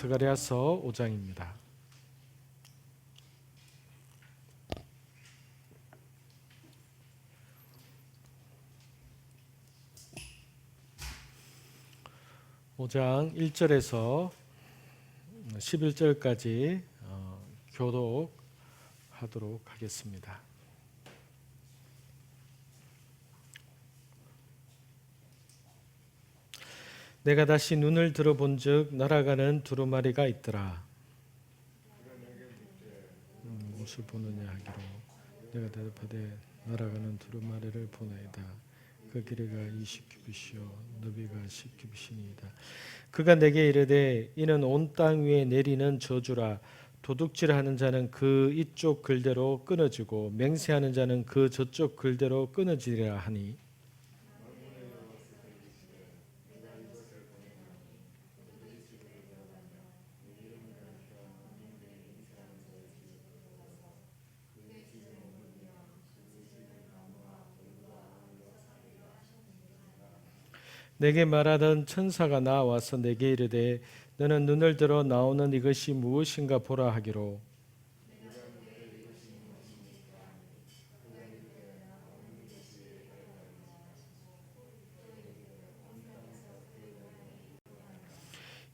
스가랴서 5장입니다. (5장) 1절에서 11절까지 교독하도록 하겠습니다. 내가 다시 눈을 들어본즉 날아가는 두루마리가 있더라. 무엇을 보느냐 하기로 내가 대답하되 날아가는 두루마리를 보나이다. 그 길이가 20규빗이요 너비가 10규빗이니이다. 그가 내게 이르되 이는 온 땅 위에 내리는 저주라. 도둑질하는 자는 그 이쪽 글대로 끊어지고 맹세하는 자는 그 저쪽 글대로 끊어지리라 하니, 내게 말하던 천사가 나와서 내게 이르되 너는 눈을 들어 나오는 이것이 무엇인가 보라 하기로,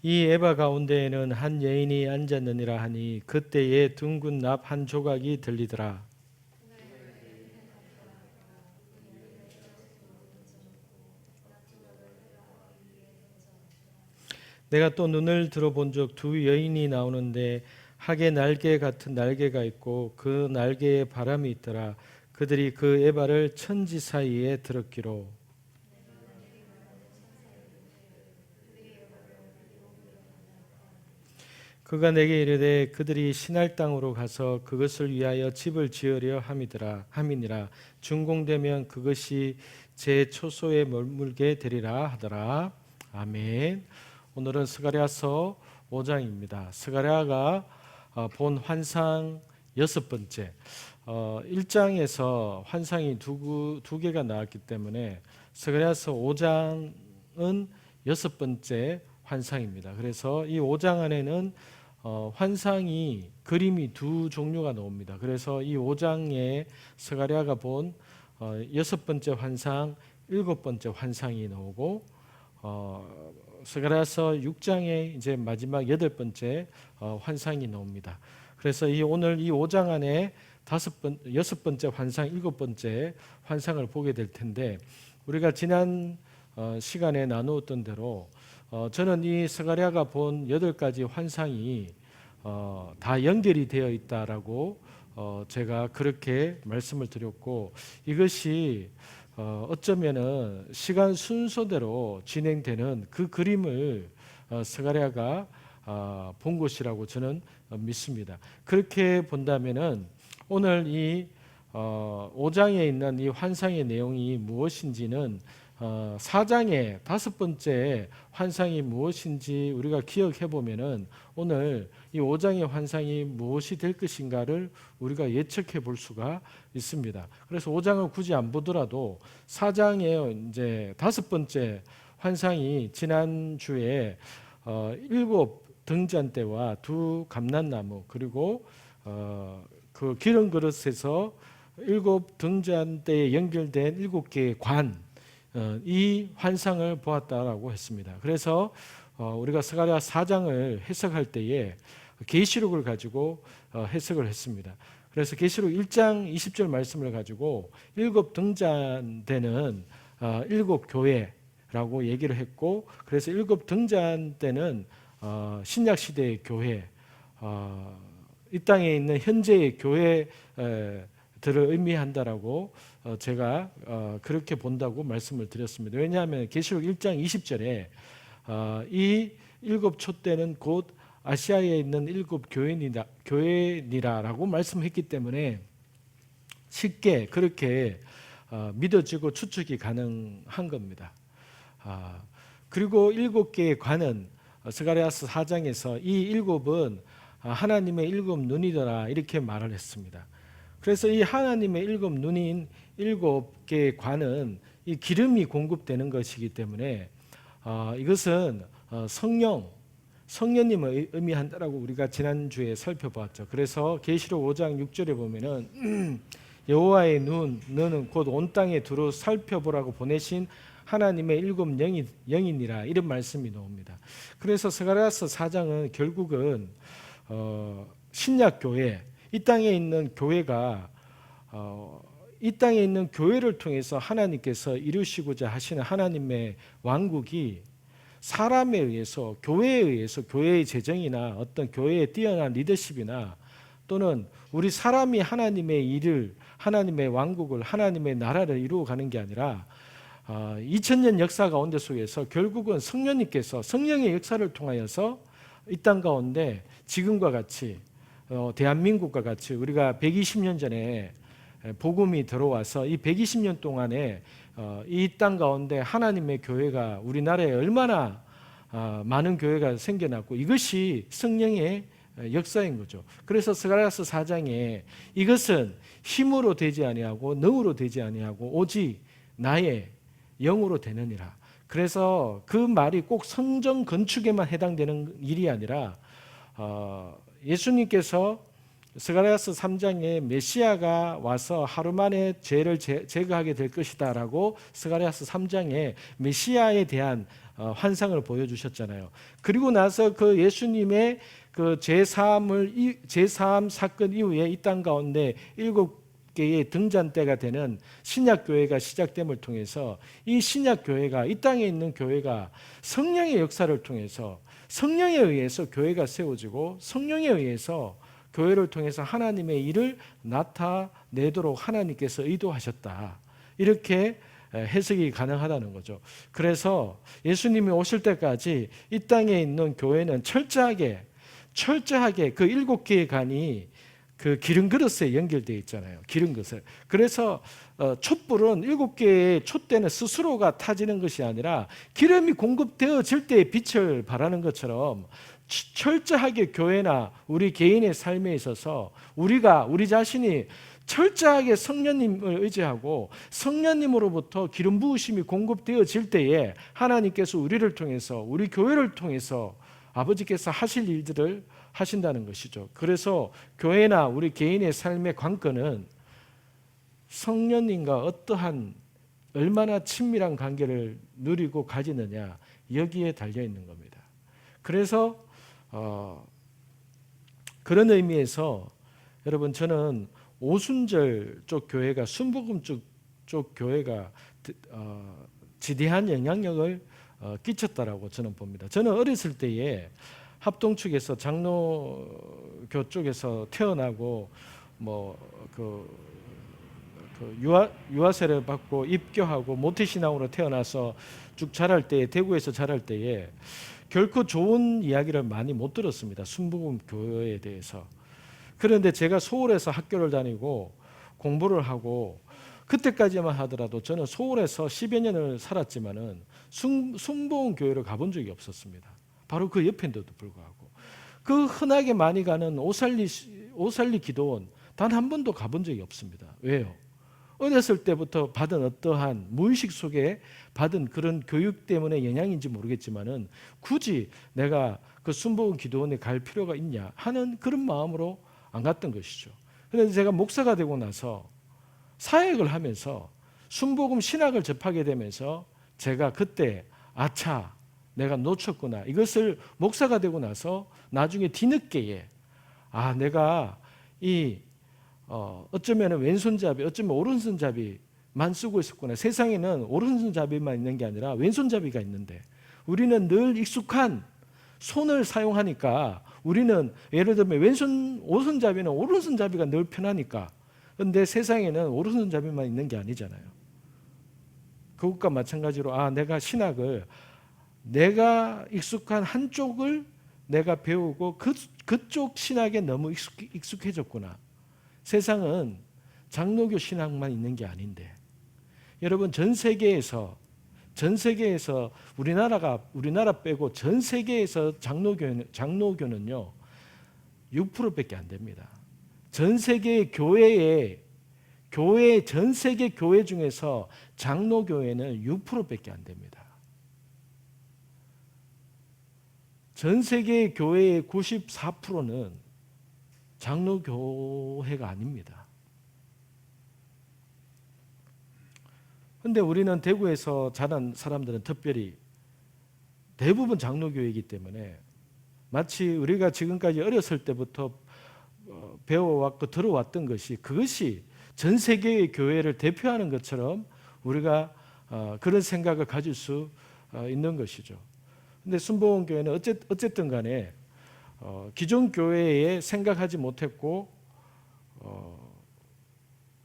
이 에바 가운데에는 한 여인이 앉았느니라 하니 그때에 둥근 납 한 조각이 들리더라. 내가 또 눈을 들어본즉 두 여인이 나오는데 학의 날개 같은 날개가 있고 그 날개에 바람이 있더라. 그들이 그 에바를 천지 사이에 들었기로. 그가 내게 이르되 그들이 신할 땅으로 가서 그것을 위하여 집을 지으려 함이니라. 준공되면 그것이 제 초소에 머물게 되리라 하더라. 아멘. 오늘은 스가랴서 5장입니다. 스가랴가 본 환상 6번째. 1장에서 환상이 두 개가 나왔기 때문에 스가랴서 5장은 6번째 환상입니다. 그래서 이 5장 안에는 환상이 그림이 두 종류가 나옵니다. 그래서 이 5장에 스가랴가 본 6번째 환상, 7번째 환상이 나오고 스가랴서 6장에 이제 마지막 8번째 환상이 나옵니다. 그래서 오늘 이 5장 안에 6번째 환상, 7번째 환상을 보게 될 텐데, 우리가 지난 시간에 나누었던 대로 저는 이 스가랴가 본 8가지 환상이 다 연결이 되어 있다라고 제가 그렇게 말씀을 드렸고, 이것이 어쩌면은 시간 순서대로 진행되는 그 그림을 스가랴가 본 것이라고 저는 믿습니다. 그렇게 본다면은 오늘 이 5장에 있는 이 환상의 내용이 무엇인지는 4장의 5번째 환상이 무엇인지 우리가 기억해 보면은 오늘 이 5장의 환상이 무엇이 될 것인가를 우리가 예측해 볼 수가 있습니다. 그래서 5장을 굳이 안 보더라도 4장의 이제 5번째 환상이 지난주에 7 등잔대와 2 감람나무, 그리고 그 기름 그릇에서 7 등잔대에 연결된 7개의 관, 이 환상을 보았다라고 했습니다. 그래서 우리가 스가랴 4장을 해석할 때에 계시록을 가지고 해석을 했습니다. 그래서 계시록 1장 20절 말씀을 가지고 7 등잔대는 7 교회라고 얘기를 했고, 그래서 7 등잔대는 신약 시대의 교회, 이 땅에 있는 현재의 교회들을 의미한다라고 제가 그렇게 본다고 말씀을 드렸습니다. 왜냐하면 계시록 1장 20절에 이 7 촛대는 곧 아시아에 있는 7 교회니라라고 말씀했기 때문에 쉽게 그렇게 믿어지고 추측이 가능한 겁니다. 그리고 7개의 관은 스가랴서 4장에서 이 7은 하나님의 7 눈이더라 이렇게 말을 했습니다. 그래서 이 하나님의 7 눈인 7개의 관은 이 기름이 공급되는 것이기 때문에 이것은 성령, 성령님을 의미한다라고 우리가 지난주에 살펴보았죠. 그래서 계시록 5장 6절에 보면은 여호와의 눈 너는 곧 온 땅에 두루 살펴보라고 보내신 하나님의 일곱 영이니라, 이런 말씀이 나옵니다. 그래서 스가랴서 4장은 결국은 신약 교회, 이 땅에 있는 교회가 이 땅에 있는 교회를 통해서 하나님께서 이루시고자 하시는 하나님의 왕국이 사람에 의해서, 교회에 의해서, 교회의 재정이나 어떤 교회의 뛰어난 리더십이나 또는 우리 사람이 하나님의 일을, 하나님의 왕국을, 하나님의 나라를 이루어가는 게 아니라 2000년 역사 가운데 속에서 결국은 성령님께서 성령의 역사를 통하여서 이 땅 가운데 지금과 같이 대한민국과 같이 우리가 120년 전에 복음이 들어와서 이 120년 동안에 이 땅 가운데 하나님의 교회가 우리나라에 얼마나 많은 교회가 생겨났고, 이것이 성령의 역사인 거죠. 그래서 스가랴서 4장에 이것은 힘으로 되지 아니하고 능으로 되지 아니하고 오직 나의 영으로 되느니라. 그래서 그 말이 꼭 성전 건축에만 해당되는 일이 아니라 예수님께서 스가랴서 3장에 메시아가 와서 하루 만에 죄를 제거하게 될 것이다 라고 스가랴서 3장에 메시아에 대한 환상을 보여주셨잖아요. 그리고 나서 그 예수님의 그 제사함 사건 이후에 이 땅 가운데 7개의 등잔대가 되는 신약교회가 시작됨을 통해서 이 신약교회가, 이 땅에 있는 교회가 성령의 역사를 통해서 성령에 의해서 교회가 세워지고 성령에 의해서 교회를 통해서 하나님의 일을 나타내도록 하나님께서 의도하셨다, 이렇게 해석이 가능하다는 거죠. 그래서 예수님이 오실 때까지 이 땅에 있는 교회는 철저하게 그 7개의 간이 그 기름 그릇에 연결되어 있잖아요. 기름 그릇에. 그래서 촛불은 7개의 촛대는 스스로가 타지는 것이 아니라 기름이 공급되어질 때의 빛을 발하는 것처럼 철저하게 교회나 우리 개인의 삶에 있어서 우리 자신이 철저하게 성령님을 의지하고 성령님으로부터 기름 부으심이 공급되어질 때에 하나님께서 우리를 통해서, 우리 교회를 통해서 아버지께서 하실 일들을 하신다는 것이죠. 그래서 교회나 우리 개인의 삶의 관건은 성령님과 어떠한 얼마나 친밀한 관계를 누리고 가지느냐, 여기에 달려 있는 겁니다. 그래서 그런 의미에서 여러분, 저는 오순절 쪽 교회가, 순복음 쪽 교회가 지대한 영향력을 끼쳤다라고 저는 봅니다. 저는 어렸을 때에 합동 측에서 장로교 쪽에서 태어나고 유아세를 받고 입교하고 모태신앙으로 태어나서 쭉 자랄 때에, 대구에서 자랄 때에 결코 좋은 이야기를 많이 못 들었습니다. 순복음 교회에 대해서. 그런데 제가 서울에서 학교를 다니고 공부를 하고, 그때까지만 하더라도 저는 서울에서 10여 년을 살았지만은 순복음 교회를 가본 적이 없었습니다. 바로 그 옆인데도 불구하고 그 흔하게 많이 가는 오살리 기도원 단 한 번도 가본 적이 없습니다. 왜요? 어렸을 때부터 받은 어떠한 무의식 속에 받은 그런 교육 때문에 영향인지 모르겠지만은 굳이 내가 그 순복음 기도원에 갈 필요가 있냐 하는 그런 마음으로 안 갔던 것이죠. 그런데 제가 목사가 되고 나서 사역을 하면서 순복음 신학을 접하게 되면서 제가 그때 아차, 내가 놓쳤구나, 이것을 목사가 되고 나서 나중에 뒤늦게에 내가 어쩌면 왼손잡이, 어쩌면 오른손잡이만 쓰고 있었구나. 세상에는 오른손잡이만 있는 게 아니라 왼손잡이가 있는데 우리는 늘 익숙한 손을 사용하니까 우리는 예를 들면 오른손잡이는 오른손잡이가 늘 편하니까. 그런데 세상에는 오른손잡이만 있는 게 아니잖아요. 그것과 마찬가지로 내가 신학을, 내가 익숙한 한쪽을 내가 배우고 그쪽 신학에 너무 익숙해졌구나. 세상은 장로교 신학만 있는 게 아닌데, 여러분, 전 세계에서 우리나라 빼고 전 세계에서 장로교는요 6%밖에 안 됩니다. 전 세계 전 세계 교회 중에서 장로교회는 6%밖에 안 됩니다. 전 세계 교회의 94%는 장로교회가 아닙니다. 그런데 우리는 대구에서 자란 사람들은 특별히 대부분 장로교회이기 때문에 마치 우리가 지금까지 어렸을 때부터 배워왔고 들어왔던 것이 그것이 전 세계의 교회를 대표하는 것처럼 우리가 그런 생각을 가질 수 있는 것이죠. 그런데 순복음교회는 어쨌든 간에 기존 교회에 생각하지 못했고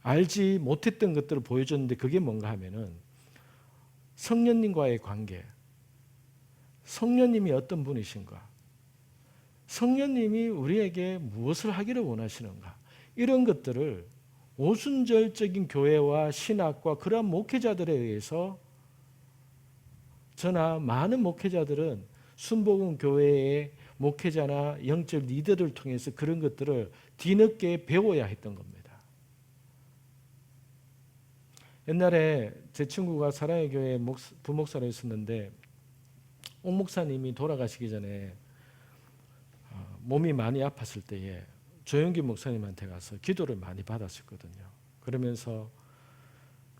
알지 못했던 것들을 보여줬는데 그게 뭔가 하면은 성령님과의 관계, 성령님이 어떤 분이신가, 성령님이 우리에게 무엇을 하기를 원하시는가, 이런 것들을 오순절적인 교회와 신학과 그러한 목회자들에 의해서 저나 많은 목회자들은 순복음 교회의 목회자나 영적 리더를 통해서 그런 것들을 뒤늦게 배워야 했던 겁니다. 옛날에 제 친구가 사랑의 교회 부목사로 있었는데 옥 목사님이 돌아가시기 전에 몸이 많이 아팠을 때에 조영기 목사님한테 가서 기도를 많이 받았었거든요. 그러면서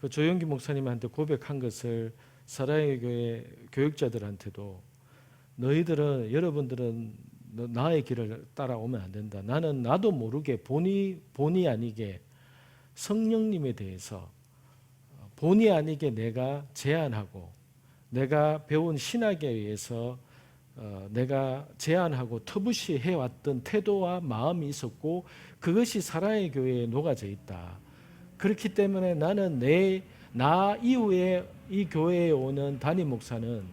그 조영기 목사님한테 고백한 것을 사랑의 교회 교육자들한테도 여러분들은 나의 길을 따라오면 안 된다. 나도 모르게 본의 아니게 성령님에 대해서 본의 아니게 내가 제안하고 내가 배운 신학에 의해서 내가 제안하고 터부시 해왔던 태도와 마음이 있었고 그것이 사랑의 교회에 녹아져 있다. 그렇기 때문에 나는 나 이후에 이 교회에 오는 담임 목사는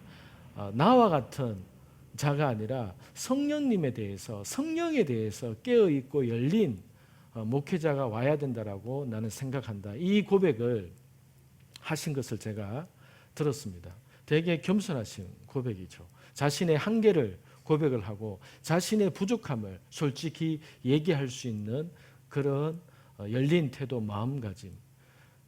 나와 같은 자가 아니라 성령님에 대해서 성령에 대해서 깨어있고 열린 목회자가 와야 된다라고 나는 생각한다. 이 고백을 하신 것을 제가 들었습니다. 되게 겸손하신 고백이죠. 자신의 한계를 고백을 하고 자신의 부족함을 솔직히 얘기할 수 있는 그런 열린 태도, 마음가짐,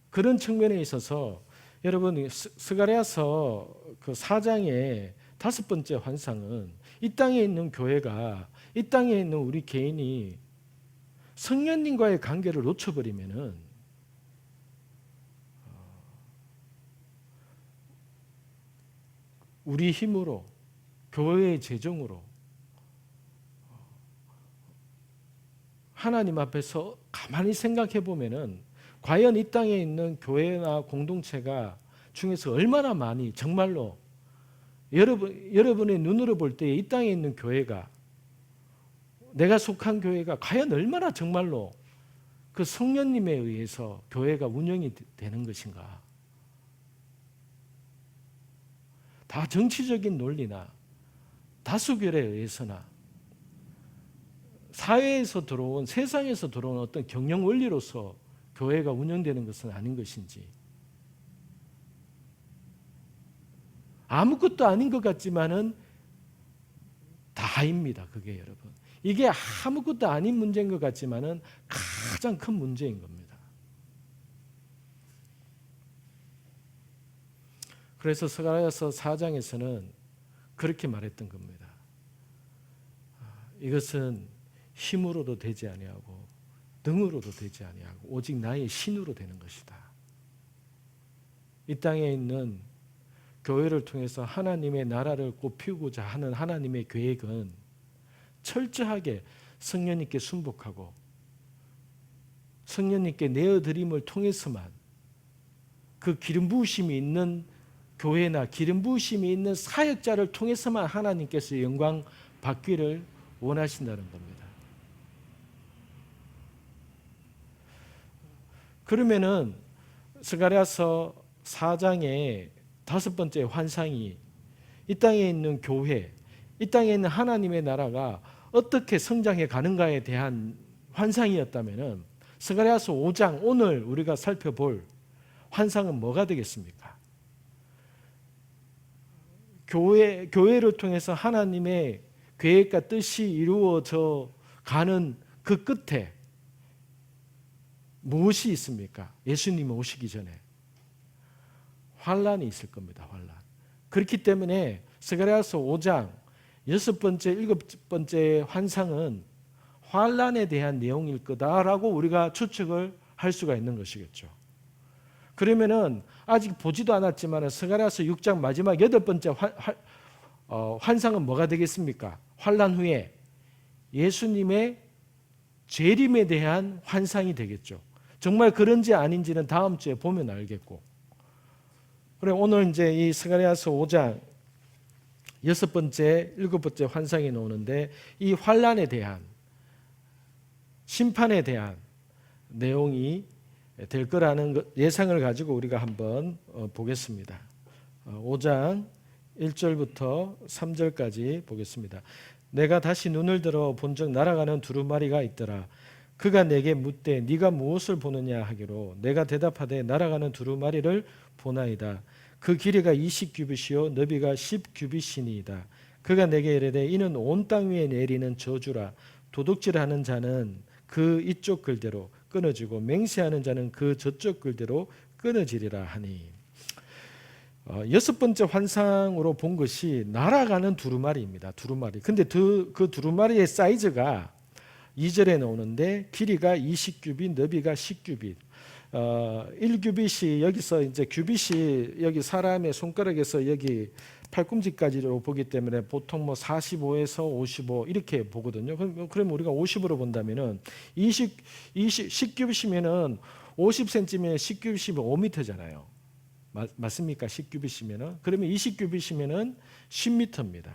그런 측면에 있어서 여러분 스가랴서 그 4장의 5번째 환상은 이 땅에 있는 교회가, 이 땅에 있는 우리 개인이 성령님과의 관계를 놓쳐버리면은 우리 힘으로, 교회의 재정으로 하나님 앞에서 가만히 생각해 보면은 과연 이 땅에 있는 교회나 공동체가 중에서 얼마나 많이 정말로 여러분의 눈으로 볼 때 이 땅에 있는 교회가, 내가 속한 교회가 과연 얼마나 정말로 그 성령님에 의해서 교회가 운영이 되는 것인가. 다 정치적인 논리나 다수결에 의해서나 사회에서 들어온, 세상에서 들어온 어떤 경영 원리로서 교회가 운영되는 것은 아닌 것인지, 아무것도 아닌 것 같지만은 다입니다. 그게 여러분, 이게 아무것도 아닌 문제인 것 같지만은 가장 큰 문제인 겁니다. 그래서 스가랴서 4장에서는 그렇게 말했던 겁니다. 이것은 힘으로도 되지 아니하고 능으로도 되지 아니하고 오직 나의 신으로 되는 것이다. 이 땅에 있는 교회를 통해서 하나님의 나라를 꽃피우고자 하는 하나님의 계획은 철저하게 성령님께 순복하고 성령님께 내어드림을 통해서만 그 기름 부으심이 있는 교회나 기름 부으심이 있는 사역자를 통해서만 하나님께서 영광 받기를 원하신다는 겁니다. 그러면은 스가랴서 4장의 5번째 환상이 이 땅에 있는 교회, 이 땅에 있는 하나님의 나라가 어떻게 성장해 가는가에 대한 환상이었다면은 스가랴서 5장 오늘 우리가 살펴볼 환상은 뭐가 되겠습니까? 교회를 통해서 하나님의 계획과 뜻이 이루어져 가는 그 끝에 무엇이 있습니까? 예수님이 오시기 전에 환란이 있을 겁니다. 환란. 그렇기 때문에 스가랴서 5장 여섯 번째, 일곱 번째 환상은 환란에 대한 내용일 거다라고 우리가 추측을 할 수가 있는 것이겠죠. 그러면은 아직 보지도 않았지만 스가랴서 6장 마지막 여덟 번째 환상은 뭐가 되겠습니까? 환란 후에 예수님의 재림에 대한 환상이 되겠죠. 정말 그런지 아닌지는 다음 주에 보면 알겠고. 그래 오늘 이제 이 스가랴서 5장 여섯 번째, 일곱 번째 환상이 나오는데 이 환란에 대한 심판에 대한 내용이 될 거라는 예상을 가지고 우리가 한번 보겠습니다. 5장 1절부터 3절까지 보겠습니다. 내가 다시 눈을 들어 본즉 날아가는 두루마리가 있더라. 그가 내게 묻되 네가 무엇을 보느냐 하기로 내가 대답하되 날아가는 두루마리를 보나이다. 그 길이가 20규빗이요 너비가 10규빗이니이다. 그가 내게 이르되 이는 온 땅 위에 내리는 저주라. 도둑질하는 자는 그 이쪽 글대로 끊어지고 맹세하는 자는 그 저쪽 글대로 끊어지리라 하니. 여섯 번째 환상으로 본 것이 날아가는 두루마리입니다. 두루마리. 근데 그 두루마리의 사이즈가 2절에 나오는데 길이가 20규빗, 너비가 10규빗. 1규빗이 여기서 이제 규빗이 여기 사람의 손가락에서 여기 팔꿈치까지로 보기 때문에 보통 뭐 45에서 55 이렇게 보거든요. 그러면 우리가 50으로 본다면은 10규빗이면은 50cm면 10규빗이면 5m잖아요. 맞습니까? 10규빗이면은. 그러면 20규빗이면은 10m입니다.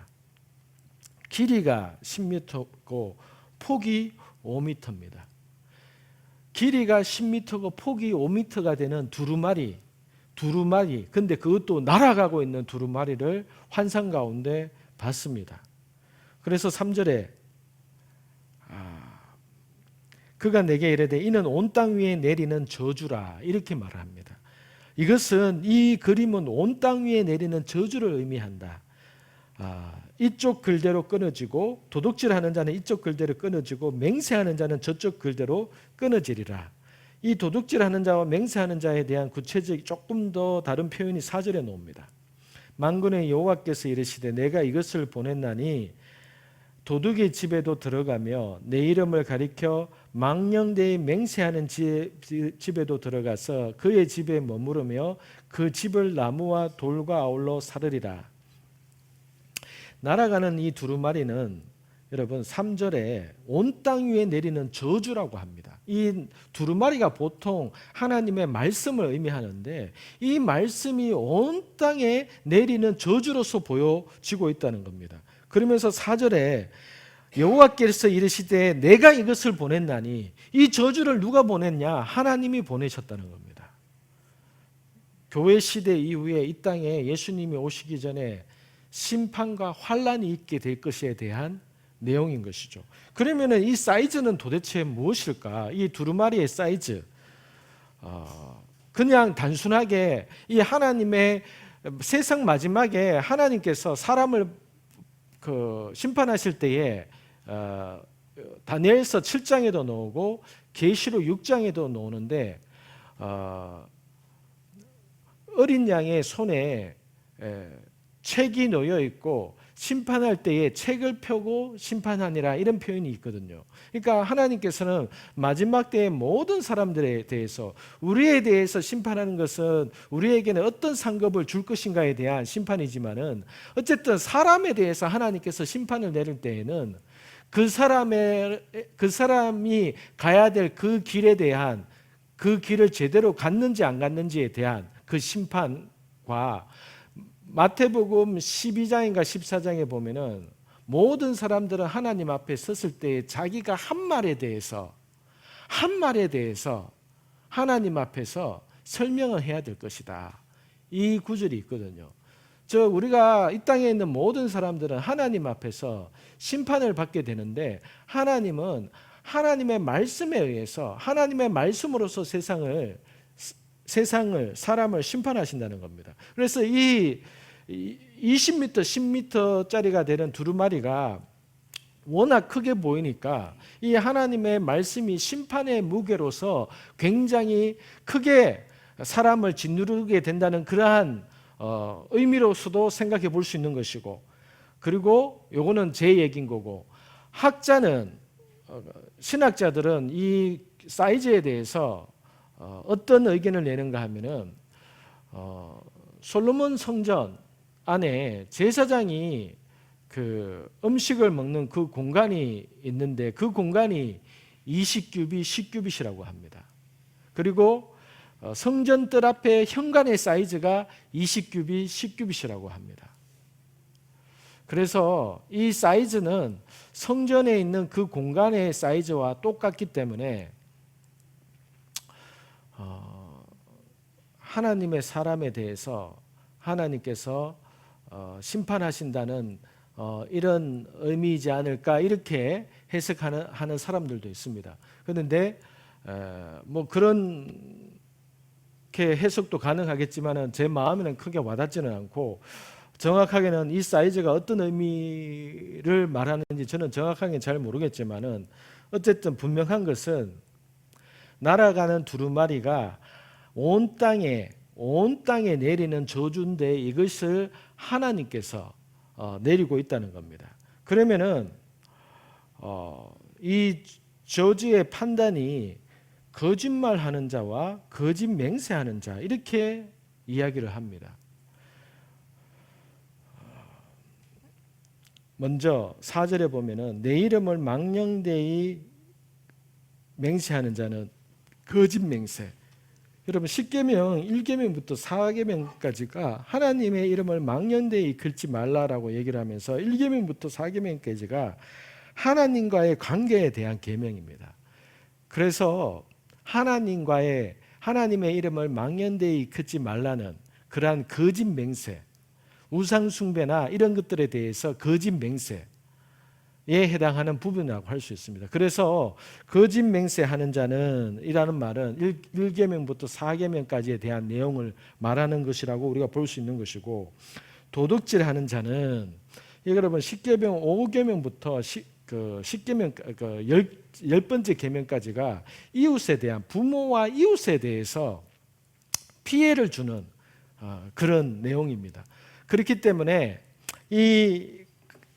길이가 10m고 폭이 5m입니다. 길이가 10m고 폭이 5m가 되는 두루마리. 근데 그것도 날아가고 있는 두루마리를 환상 가운데 봤습니다. 그래서 3절에 그가 내게 이르되 이는 온 땅 위에 내리는 저주라 이렇게 말합니다. 이것은 이 그림은 온 땅 위에 내리는 저주를 의미한다. 이쪽 글대로 끊어지고 도둑질하는 자는 이쪽 글대로 끊어지고 맹세하는 자는 저쪽 글대로 끊어지리라. 이 도둑질하는 자와 맹세하는 자에 대한 구체적 조금 더 다른 표현이 4절에 나옵니다. 만군의 여호와께서 이르시되 내가 이것을 보냈나니 도둑의 집에도 들어가며 내 이름을 가리켜 망령되이 맹세하는 집에도 들어가서 그의 집에 머무르며 그 집을 나무와 돌과 아울러 사르리라. 날아가는 이 두루마리는 여러분 3절에 온 땅 위에 내리는 저주라고 합니다. 이 두루마리가 보통 하나님의 말씀을 의미하는데 이 말씀이 온 땅에 내리는 저주로서 보여지고 있다는 겁니다. 그러면서 4절에 여호와께서 이르시되 내가 이것을 보냈나니 이 저주를 누가 보냈냐? 하나님이 보내셨다는 겁니다. 교회 시대 이후에 이 땅에 예수님이 오시기 전에 심판과 환란이 있게 될 것에 대한 내용인 것이죠. 그러면 이 사이즈는 도대체 무엇일까? 이 두루마리의 사이즈 그냥 단순하게 이 하나님의 세상 마지막에 하나님께서 사람을 심판하실 때에 다니엘서 7장에도 나오고 계시록 6장에도 나오는데 어린 양의 손에 책이 놓여 있고 심판할 때에 책을 펴고 심판하니라 이런 표현이 있거든요. 그러니까 하나님께서는 마지막 때의 모든 사람들에 대해서 우리에 대해서 심판하는 것은 우리에게는 어떤 상급을 줄 것인가에 대한 심판이지만은 어쨌든 사람에 대해서 하나님께서 심판을 내릴 때에는 그 사람이 가야 될 그 길에 대한 그 길을 제대로 갔는지 안 갔는지에 대한 그 심판과 마태복음 12장인가 14장에 보면은 모든 사람들은 하나님 앞에 섰을 때 자기가 한 말에 대해서 하나님 앞에서 설명을 해야 될 것이다. 이 구절이 있거든요. 우리가 이 땅에 있는 모든 사람들은 하나님 앞에서 심판을 받게 되는데 하나님은 하나님의 말씀에 의해서 하나님의 말씀으로서 세상을 사람을 심판하신다는 겁니다. 그래서 이 20m, 10m짜리가 되는 두루마리가 워낙 크게 보이니까 이 하나님의 말씀이 심판의 무게로서 굉장히 크게 사람을 짓누르게 된다는 그러한 의미로서도 생각해 볼 수 있는 것이고 그리고 요거는 제 얘기인 거고, 학자는 신학자들은 이 사이즈에 대해서 어떤 의견을 내는가 하면은 솔로몬 성전 안에 제사장이 그 음식을 먹는 그 공간이 있는데 그 공간이 20규빗, 10규빗이라고 합니다. 그리고 성전 뜰 앞에 현관의 사이즈가 20규빗, 10규빗이라고 합니다. 그래서 이 사이즈는 성전에 있는 그 공간의 사이즈와 똑같기 때문에 하나님의 사람에 대해서 하나님께서 심판하신다는 이런 의미이지 않을까 이렇게 해석하는 사람들도 있습니다. 그런데 뭐 그렇게 해석도 가능하겠지만은 제 마음에는 크게 와닿지는 않고, 정확하게는 이 사이즈가 어떤 의미를 말하는지 저는 정확하게 잘 모르겠지만은 어쨌든 분명한 것은 날아가는 두루마리가 온 땅에 내리는 저주인데 이것을 하나님께서 내리고 있다는 겁니다. 그러면은 이 저주의 판단이 거짓말하는 자와 거짓 맹세하는 자 이렇게 이야기를 합니다. 먼저 4절에 보면은 내 이름을 망령되이 맹세하는 자는 거짓 맹세. 여러분 십계명 1계명부터 4계명까지가 하나님의 이름을 망령되이 긁지 말라라고 얘기를 하면서 1계명부터 4계명까지가 하나님과의 관계에 대한 계명입니다. 그래서 하나님의 이름을 망령되이 긁지 말라는 그러한 거짓 맹세, 우상 숭배나 이런 것들에 대해서 거짓 맹세에 해당하는 부분이라고 할 수 있습니다. 그래서 거짓 맹세하는 자는 이라는 말은 1계명부터 4계명까지에 대한 내용을 말하는 것이라고 우리가 볼 수 있는 것이고, 도둑질하는 자는 여러분 10계명 5계명부터 10계명 열 번째 계명까지가 이웃에 대한, 부모와 이웃에 대해서 피해를 주는 그런 내용입니다. 그렇기 때문에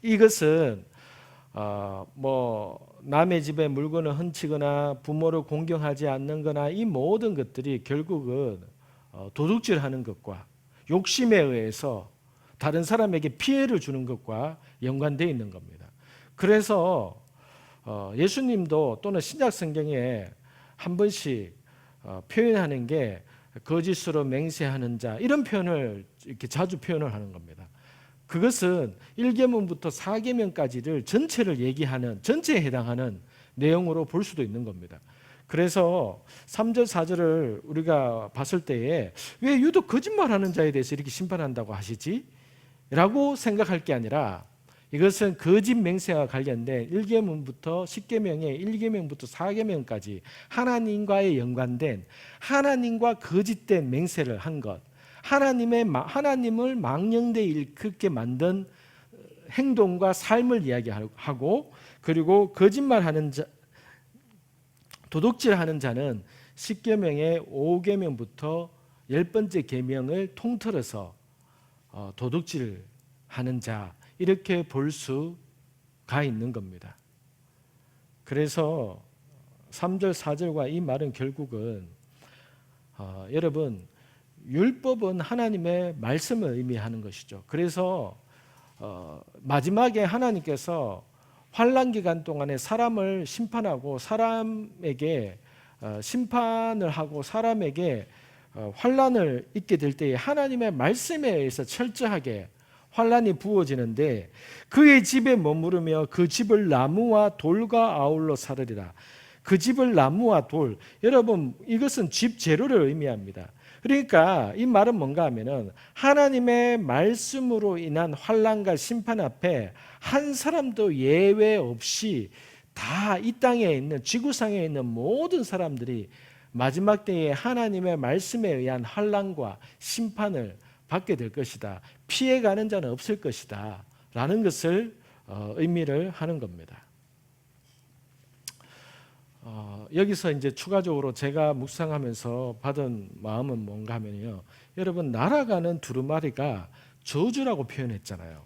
이것은 뭐 남의 집에 물건을 훔치거나 부모를 공경하지 않는 거나 이 모든 것들이 결국은 도둑질하는 것과 욕심에 의해서 다른 사람에게 피해를 주는 것과 연관되어 있는 겁니다. 그래서 예수님도 또는 신약 성경에 한 번씩 표현하는 게 거짓으로 맹세하는 자, 이런 표현을 이렇게 자주 표현을 하는 겁니다. 그것은 1계명부터 4계명까지를 전체를 얘기하는, 전체에 해당하는 내용으로 볼 수도 있는 겁니다. 그래서 3절 4절을 우리가 봤을 때에 왜 유독 거짓말하는 자에 대해서 이렇게 심판한다고 하시지? 라고 생각할 게 아니라, 이것은 거짓 맹세와 관련된 1계명부터 10계명의 1계명부터 4계명까지 하나님과의 연관된, 하나님과 거짓된 맹세를 한 것, 하나님을 망령되이 일컫게 만든 행동과 삶을 이야기하고, 그리고 거짓말하는 자, 도둑질하는 자는 10계명의 5계명부터 10번째 계명을 통틀어서 도둑질하는 자, 이렇게 볼 수가 있는 겁니다. 그래서 3절 4절과 이 말은 결국은 여러분, 율법은 하나님의 말씀을 의미하는 것이죠. 그래서 마지막에 하나님께서 환난 기간 동안에 사람을 심판하고 사람에게 심판을 하고 사람에게 환난을 있게 될 때에 하나님의 말씀에 의해서 철저하게 환난이 부어지는데, 그의 집에 머무르며 그 집을 나무와 돌과 아울러 살으리라. 그 집을 나무와 돌, 여러분 이것은 집 재료를 의미합니다. 그러니까 이 말은 뭔가 하면은 하나님의 말씀으로 인한 환난과 심판 앞에 한 사람도 예외 없이 다 이 땅에 있는, 지구상에 있는 모든 사람들이 마지막 때에 하나님의 말씀에 의한 환난과 심판을 받게 될 것이다. 피해가는 자는 없을 것이다 라는 것을 의미를 하는 겁니다. 여기서 이제 추가적으로 제가 묵상하면서 받은 마음은 뭔가 하면요, 여러분 날아가는 두루마리가 저주라고 표현했잖아요.